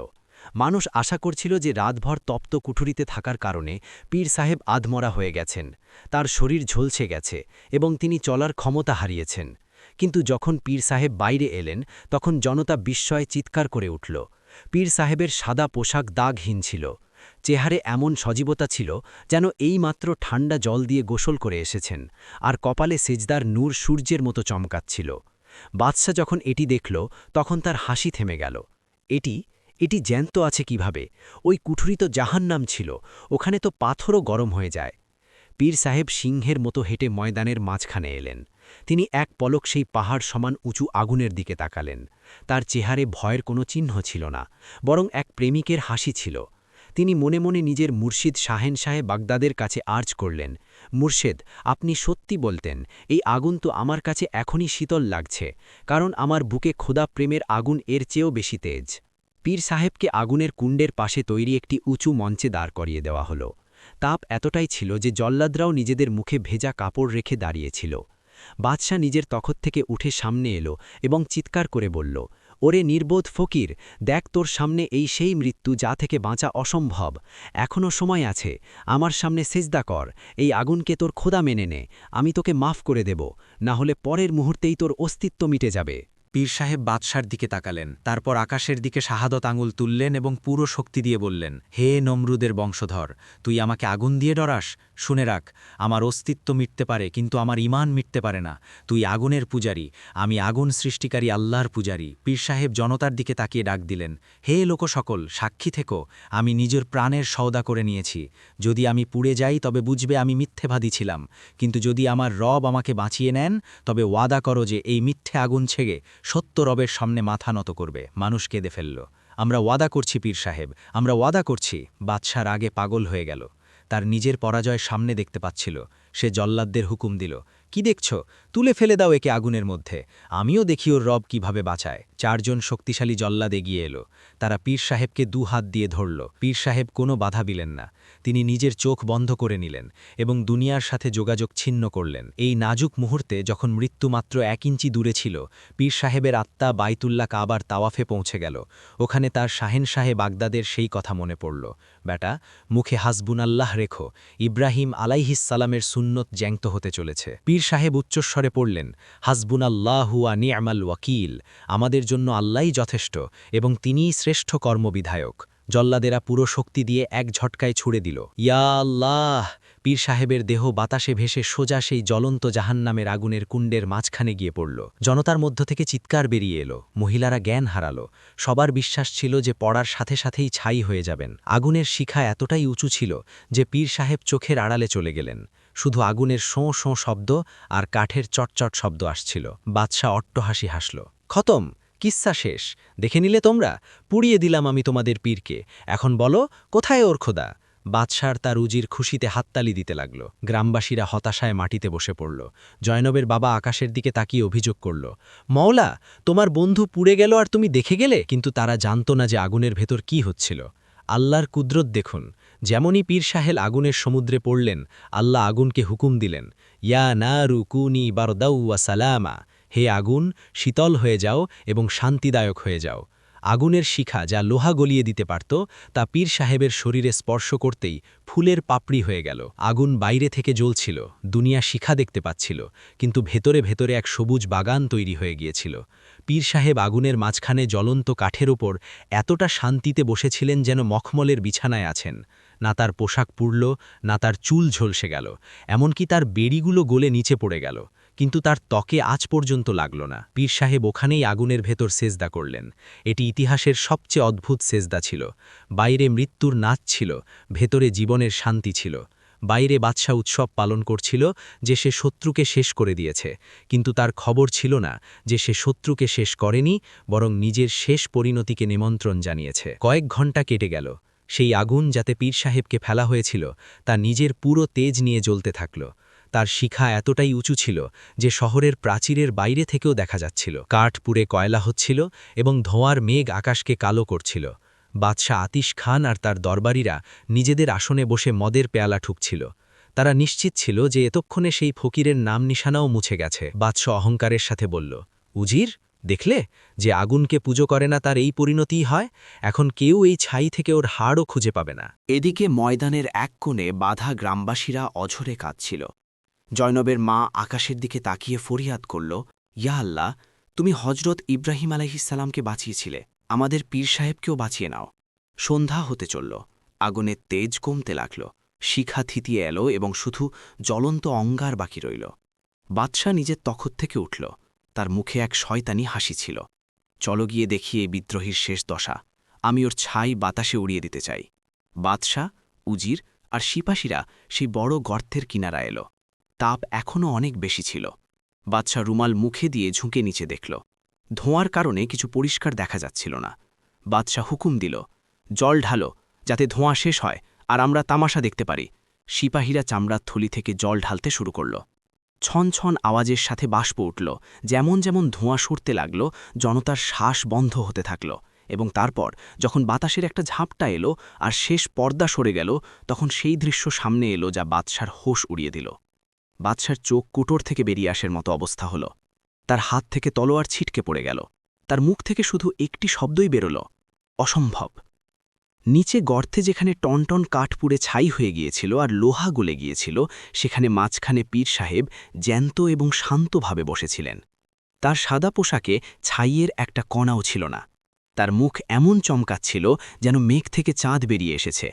মানুষ আশা করছিল যে রাতভর তপ্ত কুঠুরিতে থাকার কারণে পীর সাহেব আধমরা হয়ে গেছেন, তার শরীর ঝলসে গেছে এবং তিনি চলার ক্ষমতা হারিয়েছেন। কিন্তু যখন পীর সাহেব বাইরে এলেন, তখন জনতা বিস্ময়ে চিৎকার করে উঠল। পীর সাহেবের সাদা পোশাক দাগহীন ছিল। চেহারে এমন সজীবতা ছিল যেন এইমাত্র ঠান্ডা জল দিয়ে গোসল করে এসেছেন, আর কপালে সেজদার নূর সূর্যের মতো চমকাচ্ছিল। বাদশাহ যখন এটি দেখল, তখন তার হাসি থেমে গেল। এটি জ্যান্ত আছে কিভাবে? ওই কুঠুরি তো জাহান্নাম ছিল, ওখানে তো পাথরও গরম হয়ে যায়। পীর সাহেব সিংহের মতো হেঁটে ময়দানের মাঝখানে এলেন। তিনি এক পলক সেই পাহাড় সমান উঁচু আগুনের দিকে তাকালেন। তার চেহারে ভয়ের কোনো চিহ্ন ছিল না, বরং এক প্রেমিকের হাসি ছিল। তিনি মনে মনে নিজের মুর্শিদ শাহেনশাহে বাগদাদের কাছে আর্জ করলেন, মুর্শেদ, আপনি সত্যি বলতেন, এই আগুন তো আমার কাছে এখনই শীতল লাগছে, কারণ আমার বুকে খোদা প্রেমের আগুন এর চেয়েও বেশি তেজ। পীর সাহেবকে আগুনের কুণ্ডের পাশে তৈরি একটি উঁচু মঞ্চে দাঁড় করিয়ে দেওয়া হল। তাপ এতটাই ছিল যে জল্লাদরাও নিজেদের মুখে ভেজা কাপড় রেখে দাঁড়িয়েছিল। বাদশাহ নিজের তখত থেকে উঠে সামনে এলো এবং চিৎকার করে বলল, ওরে নির্বোধ ফকির, দেখ তোর সামনে এই সেই মৃত্যু যা থেকে বাঁচা অসম্ভব। এখনও সময় আছে, আমার সামনে সেজদা কর, এই আগুনকে তোর খোদা মেনে নে, আমি তোকে মাফ করে দেব, না হলে পরের মুহূর্তেই তোর অস্তিত্ব মিটে যাবে। পীর সাহেব বাদশার দিকে তাকালেন, তারপর আকাশের দিকে শাহাদত আঙুল তুললেন এবং পুরো শক্তি দিয়ে বললেন, হে নমরুদের বংশধর, তুই আমাকে আগুন দিয়ে ডরাস? শুনে রাখ, আমার অস্তিত্ব মিটতে পারে কিন্তু আমার ঈমান মিটতে পারে না। তুই আগুনের পূজারী, আমি আগুন সৃষ্টিকারী আল্লাহর পূজারী। পীর সাহেব জনতার দিকে তাকিয়ে ডাক দিলেন, হে লোকসকল, সাক্ষী থেকো, আমি নিজের প্রাণের সওদা করে নিয়েছি। যদি আমি পুড়ে যাই তবে বুঝবে আমি মিথ্যেবাদী ছিলাম, কিন্তু যদি আমার রব আমাকে বাঁচিয়ে নেন তবে ওয়াদা করো যে এই মিথ্যে আগুন ছেড়ে সত্য রবের সামনে মাথা নত করবে। মানুষ কেঁদে ফেলল। আমরা ওয়াদা করছি পীর সাহেব, আমরা ওয়াদা করছি। বাদশার আগে পাগল হয়ে গেল। তার নিজের পরাজয় সামনে দেখতে পাচ্ছিল। সে জল্লাদদের হুকুম দিল, কি দেখছ? তুলে ফেলে দাও একে আগুনের মধ্যে, আমিও দেখি ওর রব কিভাবে বাঁচায়। 4 জন শক্তিশালী জল্লাদ এগিয়ে এলো। তারা পীর সাহেবকে 2 হাত দিয়ে ধরল। পীর সাহেব কোনো বাধা দিলেন না। তিনি নিজের চোখ বন্ধ করে নিলেন এবং দুনিয়ার সাথে যোগাযোগ ছিন্ন করলেন। এই নাজুক মুহূর্তে যখন মৃত্যু মাত্র 1 ইঞ্চি দূরে ছিল, পীর সাহেবের আত্মা বাইতুল্লাহ কাবার তাওয়াফে পৌঁছে গেল। ওখানে তার শাহেনশাহে বাগদাদের সেই কথা মনে পড়ল, বেটা, মুখে হাসবুনাল্লাহ রেখো, ইব্রাহিম আলাইহিসসালামের সুন্নত জ্যাংত হতে চলেছে। পীর সাহেব উচ্চস্বরে পড়লেন, হাসবুনাল্লাহু ওয়া নি'মাল ওয়াকিল, আমাদের জন্য আল্লাহই যথেষ্ট এবং তিনিই শ্রেষ্ঠ কর্মবিধায়ক। জল্লাদেরা পুরো শক্তি দিয়ে এক ঝটকায় ছুড়ে দিল, ইয়া আল্লাহ! পীর সাহেবের দেহ বাতাসে ভেসে সোজা সেই জ্বলন্ত জাহান্নামের আগুনের কুণ্ডের মাঝখানে গিয়ে পড়ল। জনতার মধ্য থেকে চিৎকার বেরিয়ে এলো, মহিলারা জ্ঞান হারালো। সবার বিশ্বাস ছিল যে পড়ার সাথে সাথেই ছাই হয়ে যাবেন। আগুনের শিখা এতটাই উঁচু ছিল যে পীর সাহেব চোখের আড়ালে চলে গেলেন। শুধু আগুনের শোঁ শোঁ শব্দ আর কাঠের চটচট শব্দ আসছিল। বাদশাহ অট্টহাসি হাসল। খতম, কিস্সা শেষ। দেখে নিলে তোমরা? পুড়িয়ে দিলাম আমি তোমাদের পীরকে। এখন বলো, কোথায় ওর খোদা? বাদশার তার উজির খুশিতে হাততালি দিতে লাগল। গ্রামবাসীরা হতাশায় মাটিতে বসে পড়ল। জয়নবের বাবা আকাশের দিকে তাকিয়ে অভিযোগ করল, মওলা, তোমার বন্ধু পুড়ে গেল আর তুমি দেখে গেলে? কিন্তু তারা জানত না যে আগুনের ভেতর কি হচ্ছিল। আল্লাহর কুদরত দেখুন। যেমনই পীর সাহেল আগুনের সমুদ্রে পড়লেন, আল্লাহ আগুনকে হুকুম দিলেন, ইয়া নারু কুনি বারদাউ ওয়া সালামা, হে আগুন, শীতল হয়ে যাও এবং শান্তিদায়ক হয়ে যাও। আগুনের শিখা যা লোহা গলিয়ে দিতে পারত, তা পীর সাহেবের শরীরে স্পর্শ করতেই ফুলের পাপড়ি হয়ে গেল। আগুন বাইরে থেকে জ্বলছিল, দুনিয়া শিখা দেখতে পাচ্ছিল, কিন্তু ভেতরে ভেতরে এক সবুজ বাগান তৈরি হয়ে গিয়েছিল। পীর সাহেব আগুনের মাঝখানে জ্বলন্ত কাঠের ওপর এতটা শান্তিতে বসেছিলেন যেন মখমলের বিছানায় আছেন। না তার পোশাক পুড়ল, না তার চুল ঝলসে গেল, এমনকি তার বেড়িগুলো গলে নিচে পড়ে গেল, কিন্তু তার ত্বকে আজ পর্যন্ত লাগল না। পীর সাহেব ওখানেই আগুনের ভেতর সেজদা করলেন। এটি ইতিহাসের সবচেয়ে অদ্ভুত সেজদা ছিল। বাইরে মৃত্যুর নাচ ছিল, ভেতরে জীবনের শান্তি ছিল। বাইরে বাদশাহ উৎসব পালন করছিল যে সে শত্রুকে শেষ করে দিয়েছে, কিন্তু তার খবর ছিল না যে সে শত্রুকে শেষ করেনি, বরং নিজের শেষ পরিণতিকে নিমন্ত্রণ জানিয়েছে। কয়েক ঘণ্টা কেটে গেল। সেই আগুন যাতে পীর সাহেবকে ফেলা হয়েছিল তা নিজের পুরো তেজ নিয়ে জ্বলতে থাকল। তার শিখা এতটাই উঁচু ছিল যে শহরের প্রাচীরের বাইরে থেকেও দেখা যাচ্ছিল। কাঠ পুড়ে কয়লা হচ্ছিল এবং ধোঁয়ার মেঘ আকাশকে কালো করছিল। বাদশাহ আতিশ খান আর তার দরবারীরা নিজেদের আসনে বসে মদের পেয়ালা ঠুকছিল। তারা নিশ্চিত ছিল যে এতক্ষণে সেই ফকিরের নাম নিশানাও মুছে গেছে। বাদশাহ অহংকারের সাথে বলল, উজির, দেখলে, যে আগুনকে পুজো করে না তার এই পরিণতিই হয়। এখন কেউ এই ছাই থেকে ওর হাড়ও খুঁজে পাবে না। এদিকে ময়দানের এক কোণে বাধা গ্রামবাসীরা অঝরে কাঁদছিল। জয়নবের মা আকাশের দিকে তাকিয়ে ফরিয়াদ করল, ইয়া আল্লাহ, তুমি হজরত ইব্রাহিম আলাইহিসসালামকে বাঁচিয়েছিলে, আমাদের পীর সাহেবকেও বাঁচিয়ে নাও। সন্ধ্যা হতে চলল, আগুনের তেজ কমতে লাগল, শিখা থিতিয়ে এলো এবং শুধু জ্বলন্ত অঙ্গার বাকি রইল। বাদশাহ নিজের তখত থেকে উঠল, তার মুখে এক শয়তানি হাসি ছিল। চলো গিয়ে দেখি এই বিদ্রোহীর শেষ দশা, আমি ওর ছাই বাতাসে উড়িয়ে দিতে চাই। বাদশাহ, উজির আর সিপাহীরা সেই বড় গর্তের কিনারা এলো। তাপ এখনও অনেক বেশি ছিল। বাদশাহ রুমাল মুখে দিয়ে ঝুঁকে নিচে দেখল। ধোঁয়ার কারণে কিছু পরিষ্কার দেখা যাচ্ছিল না। বাদশাহ হুকুম দিল, জল ঢালো, যাতে ধোঁয়া শেষ হয় আর আমরা তামাশা দেখতে পারি। সিপাহীরা চামড়ার থলি থেকে জল ঢালতে শুরু করল। ছন ছন আওয়াজের সাথে বাষ্প উঠল। যেমন যেমন ধোঁয়া সরতে লাগল, জনতার শ্বাস বন্ধ হতে থাকল, এবং তারপর যখন বাতাসের একটা ঝাপটা এলো আর শেষ পর্দা সরে গেল, তখন সেই দৃশ্য সামনে এলো যা বাদশার হোশ উড়িয়ে দিল। বাদশার চোখ কুটোর থেকে বেরিয়ে আসার মতো অবস্থা হল। তার হাত থেকে তলোয়ার ছিটকে পড়ে গেল। তার মুখ থেকে শুধু একটি শব্দই বেরোল, অসম্ভব। নিচে গর্তে যেখানে টনটন কাঠ পুড়ে ছাই হয়ে গিয়েছিল আর লোহা গলে গিয়েছিল, সেখানে মাঝখানে পীর সাহেব জ্যান্ত এবং শান্তভাবে বসেছিলেন। তার সাদা পোশাকে ছাইয়ের একটা কণাও ছিল না। তার মুখ এমন চমকাচ্ছিল যেন মেঘ থেকে চাঁদ বেরিয়ে এসেছে।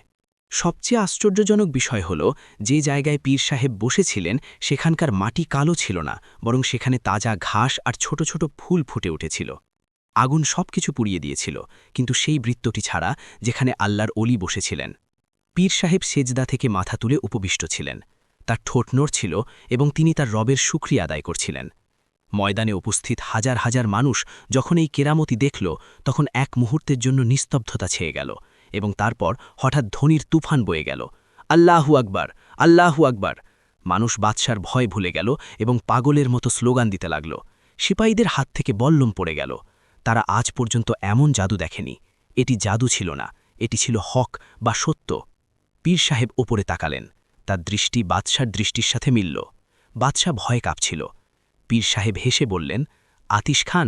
সবচেয়ে আশ্চর্যজনক বিষয় হল, যে জায়গায় পীর সাহেব বসেছিলেন সেখানকার মাটি কালো ছিল না, বরং সেখানে তাজা ঘাস আর ছোট ছোট ফুল ফুটে উঠেছিল। আগুন সবকিছু পুড়িয়ে দিয়েছিল, কিন্তু সেই বৃত্তটি ছাড়া যেখানে আল্লাহর অলি বসেছিলেন। পীর সাহেব সেজদা থেকে মাথা তুলে উপবিষ্ট ছিলেন। তার ঠোঁট নড়ছিল এবং তিনি তার রবের শুকরিয়া আদায় করছিলেন। ময়দানে উপস্থিত হাজার হাজার মানুষ যখন এই কেরামতি দেখল, তখন এক মুহূর্তের জন্য নিস্তব্ধতা ছেয়ে গেল, এবং তারপর হঠাৎ ধ্বনির তুফান বয়ে গেল, আল্লাহু আকবার, আল্লাহু আকবার। মানুষ বাদশার ভয় ভুলে গেল এবং পাগলের মতো স্লোগান দিতে লাগল। সিপাহীদের হাত থেকে বল্লম পড়ে গেল। তারা আজ পর্যন্ত এমন জাদু দেখেনি। এটি জাদু ছিল না, এটি ছিল হক বা সত্য। পীর সাহেব ওপরে তাকালেন। তার দৃষ্টি বাদশার দৃষ্টির সাথে মিলল। বাদশাহ ভয়ে কাঁপছিল। পীর সাহেব হেসে বললেন, আতিশ খান,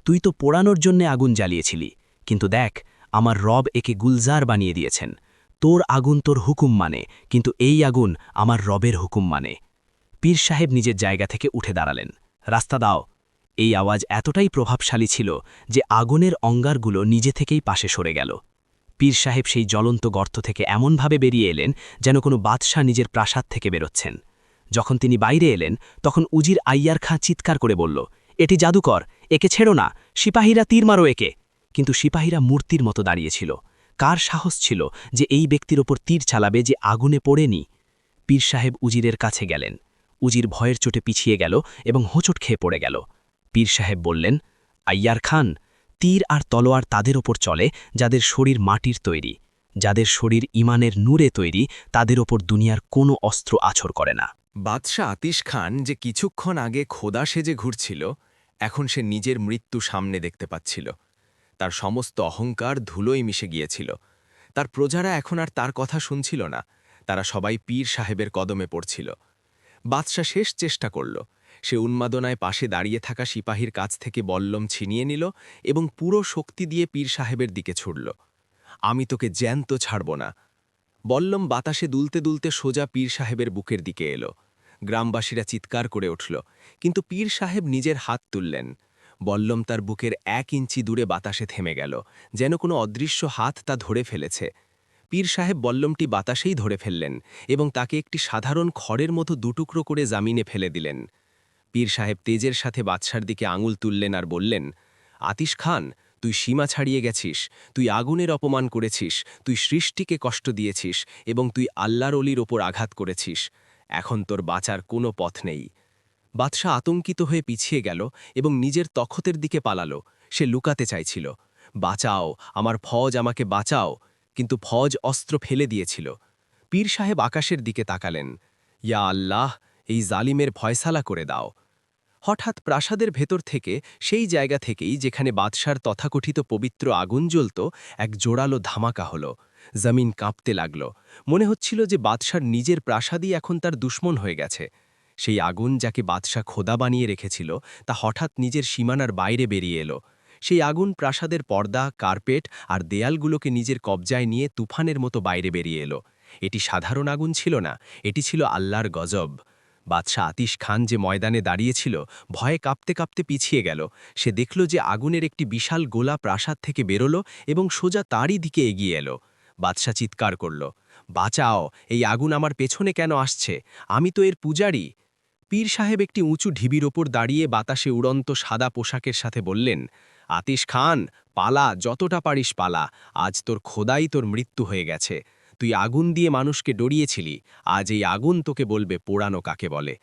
তুই তো পোড়ানোর জন্যে আগুন জ্বালিয়েছিলি, কিন্তু দেখ, আমার রব একে গুলজার বানিয়ে দিয়েছেন। তোর আগুন তোর হুকুম মানে, কিন্তু এই আগুন আমার রবের হুকুম মানে। পীর সাহেব নিজের জায়গা থেকে উঠে দাঁড়ালেন। রাস্তা দাও। এই আওয়াজ এতটাই প্রভাবশালী ছিল যে আগুনের অঙ্গারগুলো নিজে থেকেই পাশে সরে গেল। পীর সাহেব সেই জ্বলন্ত গর্ত থেকে এমনভাবে বেরিয়ে এলেন যেন কোনো বাদশাহ নিজের প্রাসাদ থেকে বেরোচ্ছেন। যখন তিনি বাইরে এলেন তখন উজির আইয়ার খাঁ চিৎকার করে বলল, এটি জাদুকর, একে ছেড়ো না, সিপাহীরা তীর মারো একে। কিন্তু সিপাহীরা মূর্তির মতো দাঁড়িয়েছিল। কার সাহস ছিল যে এই ব্যক্তির ওপর তীর চালাবে যে আগুনে পড়েনি? পীর সাহেব উজিরের কাছে গেলেন। উজির ভয়ের চোটে পিছিয়ে গেল এবং হোঁচট খেয়ে পড়ে গেল। পীর সাহেব বললেন, আইয়ার খান, তীর আর তলোয়ার তাদের ওপর চলে যাদের শরীর মাটির তৈরি, যাদের শরীর ইমানের নূরে তৈরি, তাদের ওপর দুনিয়ার কোনো অস্ত্র আছর করে না। বাদশাহ আতিশ খান যে কিছুক্ষণ আগে খোদা সেজে ঘুরছিল, এখন সে নিজের মৃত্যু সামনে দেখতে পাচ্ছিল। তার সমস্ত অহংকার ধুলোয় মিশে গিয়েছিল। তার প্রজারা এখন আর তার কথা শুনছিল না, তারা সবাই পীর সাহেবের কদমে পড়ছিল। বাদশাহ শেষ চেষ্টা করল। সে উন্মাদনায় পাশে দাঁড়িয়ে থাকা সিপাহীর কাছ থেকে বল্লম ছিনিয়ে নিল এবং পুরো শক্তি দিয়ে পীর সাহেবের দিকে ছুড়ল। আমি তোকে জ্যান্ত ছাড়ব না। বল্লম বাতাসে দুলতে দুলতে সোজা পীর সাহেবের বুকের দিকে এলো। গ্রামবাসীরা চিৎকার করে উঠল, কিন্তু পীর সাহেব নিজের হাত তুললেন। বল্লম তার বুকের 1 ইঞ্চি দূরে বাতাসে থেমে গেল, যেন কোনো অদৃশ্য হাত তা ধরে ফেলেছে। পীর সাহেব বল্লমটি বাতাসেই ধরে ফেললেন এবং তাকে একটি সাধারণ খড়ের মতো দুটুকরো করে জামিনে ফেলে দিলেন। পীর সাহেব তেজের সাথে বাদশার দিকে আঙুল তুললেন আর বললেন, আতিশ খান, তুই সীমা ছাড়িয়ে গেছিস, তুই আগুনের অপমান করেছিস, তুই সৃষ্টিকে কষ্ট দিয়েছিস এবং তুই আল্লাহর অলির ওপর আঘাত করেছিস। এখন তোর বাঁচার কোনো পথ নেই। বাদশাহ আতঙ্কিত হয়ে পিছিয়ে গেল এবং নিজের তখতের দিকে পালালো। সে লুকাতে চাইছিল, বাঁচাও, আমার ফৌজ, আমাকে বাঁচাও। কিন্তু ফৌজ অস্ত্র ফেলে দিয়েছিল। পীর সাহেব আকাশের দিকে তাকালেন। ইয়া আল্লাহ, এই জালিমের ফয়সালা করে দাও। হঠাৎ প্রাসাদের ভেতর থেকে, সেই জায়গা থেকেই যেখানে বাদশার তথাকথিত পবিত্র আগুন জ্বলত, এক জোরালো ধামাকা হল। জমিন কাঁপতে লাগল। মনে হচ্ছিল যে বাদশার নিজের প্রাসাদই এখন তার দুশ্মন হয়ে গেছে। সেই আগুন যাকে বাদশা খোদা বানিয়ে রেখেছিল, তা হঠাৎ নিজের সীমানার বাইরে বেরিয়ে এলো। সেই আগুন প্রাসাদের পর্দা, কার্পেট আর দেয়ালগুলোকে নিজের কবজায় নিয়ে তুফানের মতো বাইরে বেরিয়ে এলো। এটি সাধারণ আগুন ছিল না, এটি ছিল আল্লাহর গজব। বাদশাহ আতিশ খান যে ময়দানে দাঁড়িয়েছিল, ভয়ে কাঁপতে কাঁপতে পিছিয়ে গেল। সে দেখল যে আগুনের একটি বিশাল গোলা প্রাসাদ থেকে বেরোলো এবং সোজা তারই দিকে এগিয়ে এলো। বাদশাহ চিৎকার করল, বাঁচাও, এই আগুন আমার পেছনে কেন আসছে? আমি তো এর পূজারী। পীর সাহেব একটি উঁচু ঢিবির ওপর দাঁড়িয়ে বাতাসে উড়ন্ত সাদা পোশাকের সাথে বললেন, আতিশ খান, পালা, যতটা পারিস পালা। আজ তোর খোদাই তোর মৃত্যু হয়ে গেছে। তুই আগুন দিয়ে মানুষকে ডরিয়েছিলি, আজ এই আগুন তোকে বলবে পোড়ানো কাকে বলে।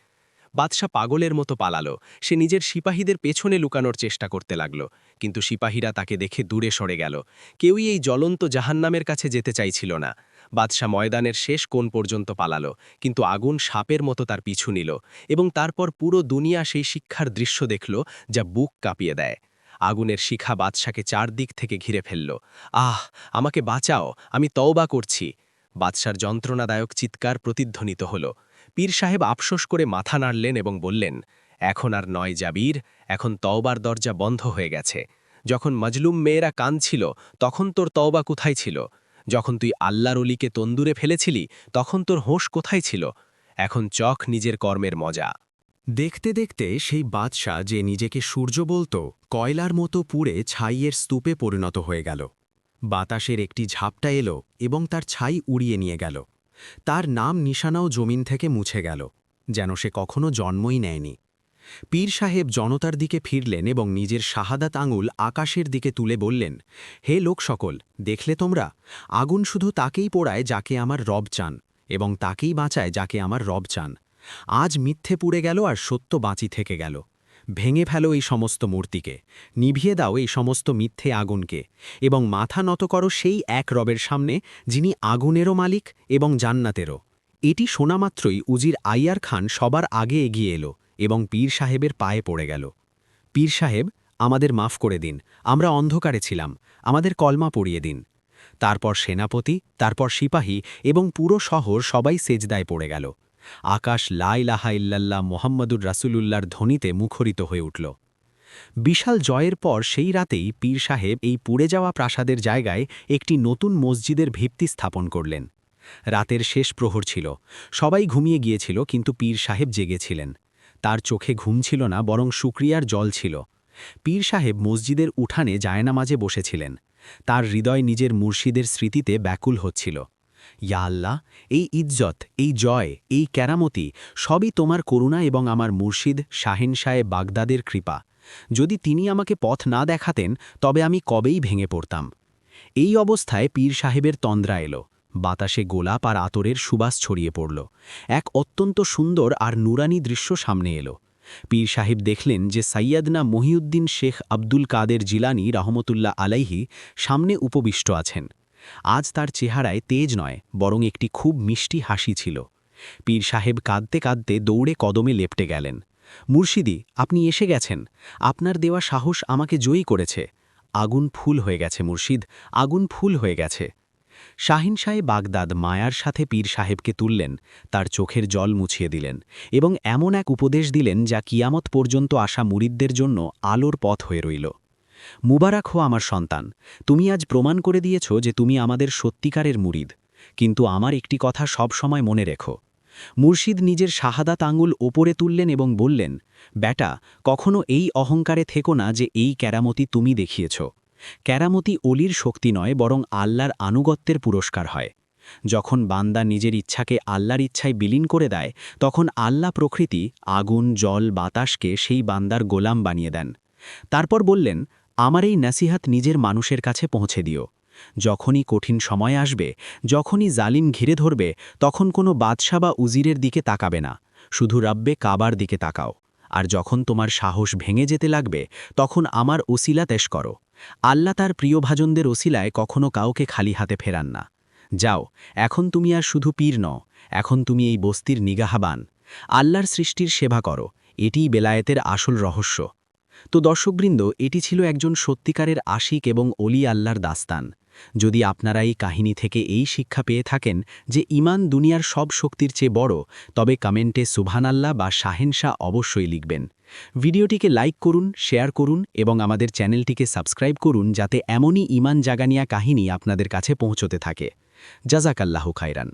বাদশাহ পাগলের মতো পালালো। সে নিজের সিপাহীদের পেছনে লুকানোর চেষ্টা করতে লাগল, কিন্তু সিপাহীরা তাকে দেখে দূরে সরে গেল। কেউই এই জ্বলন্ত জাহান্নামের কাছে যেতে চাইছিল না। বাদশাহ ময়দানের শেষ কোণ পর্যন্ত পালালো, কিন্তু আগুন সাপের মতো তার পিছু নিল এবং তারপর পুরো দুনিয়া সেই শিক্ষার দৃশ্য দেখল যা বুক কাঁপিয়ে দেয়। আগুনের শিখা বাদশাকে চারদিক থেকে ঘিরে ফেলল। আহ, আমাকে বাঁচাও, আমি তওবা করছি। বাদশার যন্ত্রণাদায়ক চিৎকার প্রতিধ্বনিত হল। পীর সাহেব আফসোস করে মাথা নাড়লেন এবং বললেন, এখন আর নয় জাবির, এখন তওবার দরজা বন্ধ হয়ে গেছে। যখন মজলুম মেয়েরা কাঁদছিল, তখন তোর তওবা কোথায় ছিল? যখন তুই আল্লাহর অলিকে তন্দুরে ফেলেছিলি, তখন তোর হোশ কোথায় ছিল? এখন চখ নিজের কর্মের মজা। দেখতে দেখতে সেই বাদশাহ যে নিজেকে সূর্য বলত, কয়লার মতো পুড়ে ছাইয়ের স্তূপে পরিণত হয়ে গেল। বাতাসের একটি ঝাপটা এলো এবং তার ছাই উড়িয়ে নিয়ে গেল। তার নাম নিশানাও জমিন থেকে মুছে গেল, যেন সে কখনো জন্মই নেয়নি। পীর সাহেব জনতার দিকে ফিরলেন এবং নিজের শাহাদাত আঙুল আকাশের দিকে তুলে বললেন, হে লোক সকল, দেখলে তোমরা, আগুন শুধু তাকেই পোড়ায় যাকে আমার রব চান, এবং তাকেই বাঁচায় যাকে আমার রব চান। আজ মিথ্যে পুড়ে গেল আর সত্য বাঁচি থেকে গেল। ভেঙে ফেলো এই সমস্ত মূর্তিকে, নিভিয়ে দাও এই সমস্ত মিথ্যে আগুনকে, এবং মাথা নত করো সেই এক রবের সামনে যিনি আগুনেরও মালিক এবং জান্নাতেরও। এটি শোনা মাত্রই উজির আইয়ার খান সবার আগে এগিয়ে এলো এবং পীর সাহেবের পায়ে পড়ে গেল। পীর সাহেব, আমাদের মাফ করে দিন, আমরা অন্ধকারে ছিলাম, আমাদের কলমা পড়িয়ে দিন। তারপর সেনাপতি, তারপর সিপাহী এবং পুরো শহর সবাই সেজদায় পড়ে গেল। আকাশ লা ইলাহা ইল্লাল্লাহ মুহাম্মাদুর রাসূলুল্লাহর ধ্বনিতে মুখরিত হয়ে উঠল। বিশাল জয়ের পর সেই রাতেই পীর সাহেব এই পুড়ে যাওয়া প্রাসাদের জায়গায় একটি নতুন মসজিদের ভিত্তি স্থাপন করলেন। রাতের শেষ প্রহর ছিল, সবাই ঘুমিয়ে গিয়েছিল, কিন্তু পীর সাহেব জেগেছিলেন। তার চোখে ঘুম ছিল না, বরং শুকরিয়ার জল ছিল। পীর সাহেব মসজিদের উঠানে জায়নামাজে বসেছিলেন। তার হৃদয় নিজের মুর্শিদের স্মৃতিতে ব্যাকুল হচ্ছিল। ইয়া আল্লাহ, এই ইজ্জত, এই জয়, এই কেরামতি সবই তোমার করুণা এবং আমার মুর্শিদ শাহেনশাহে বাগদাদের কৃপা। যদি তিনি আমাকে পথ না দেখাতেন তবে আমি কবেই ভেঙে পড়তাম। এই অবস্থায় পীর সাহেবের তন্দ্রা এলো। বাতাসে গোলাপ আর আতরের সুবাস ছড়িয়ে পড়ল। এক অত্যন্ত সুন্দর আর নুরানি দৃশ্য সামনে এলো। পীর সাহেব দেখলেন যে সৈয়দনা মহিউদ্দিন শেখ আব্দুল কাদের জিলানী রহমতুল্লাহ আলাইহি সামনে উপবিষ্ট আছেন। আজ তার চেহারায় তেজ নয়, বরং একটি খুব মিষ্টি হাসি ছিল। পীর সাহেব কাঁদতে কাঁদতে দৌড়ে কদমে লেপটে গেলেন। মুর্শিদি, আপনি এসে গেছেন। আপনার দেওয়া সাহস আমাকে জয়ী করেছে। আগুন ফুল হয়ে গেছে মুর্শিদ, আগুন ফুল হয়ে গেছে। শাহিনশাহে বাগদাদ মায়ার সাথে পীর সাহেবকে তুললেন, তার চোখের জল মুছিয়ে দিলেন এবং এমন এক উপদেশ দিলেন যা কিয়ামত পর্যন্ত আসা মুরিদদের জন্য আলোর পথ হয়ে রইল। মুবারক হো আমার সন্তান, তুমি আজ প্রমাণ করে দিয়েছ যে তুমি আমাদের সত্যিকারের মুরিদ। কিন্তু আমার একটি কথা সব সময় মনে রেখো। মুর্শিদ নিজের শাহাদাত আঙুল ওপরে তুললেন এবং বললেন, বেটা, কখনো এই অহংকারে থেকো না যে এই কেরামতি তুমি দেখিয়েছ। কেরামতি অলির শক্তি নয়, বরং আল্লাহর আনুগত্যের পুরস্কার হয়। যখন বান্দা নিজের ইচ্ছাকে আল্লাহর ইচ্ছায় বিলীন করে দেয়, তখন আল্লাহ প্রকৃতি, আগুন, জল, বাতাসকে সেই বান্দার গোলাম বানিয়ে দেন। তারপর বললেন, আমার এই নসিহাত নিজের মানুষের কাছে পৌঁছে দিও। যখনই কঠিন সময় আসবে, যখনই জালিম ঘিরে ধরবে, তখন কোনো বাদশা বা উজিরের দিকে তাকাবে না, শুধু রাব্বে কাবার দিকে তাকাও। আর যখন তোমার সাহস ভেঙে যেতে লাগবে, তখন আমার ওসিলা তেশ করো। আল্লাহ তার প্রিয়ভাজনদের ওসিলায় কখনো কাউকে খালি হাতে ফেরান না। যাও, এখন তুমি আর শুধু পীর নও, এখন তুমি এই বস্তির নিগাহাবান। আল্লাহর সৃষ্টির সেবা করো, এটিই বেলায়েতের আসল রহস্য। তো দর্শকবৃন্দ, এটি ছিল একজন সত্যিকারের আশিক এবং অলি আল্লাহর দাস্তান। যদি আপনারা এই কাহিনী থেকে এই শিক্ষা পেয়ে থাকেন যে ঈমান দুনিয়ার সব শক্তির চেয়ে বড়, তবে কমেন্টে সুবহানাল্লাহ বা শাহেনশাহ অবশ্যই লিখবেন। ভিডিওটিকে লাইক করুন, শেয়ার করুন এবং আমাদের চ্যানেলটিকে সাবস্ক্রাইব করুন, যাতে এমনই ঈমান জাগানিয়া কাহিনী আপনাদের কাছে পৌঁছতে থাকে। জাযাকাল্লাহু খায়রান।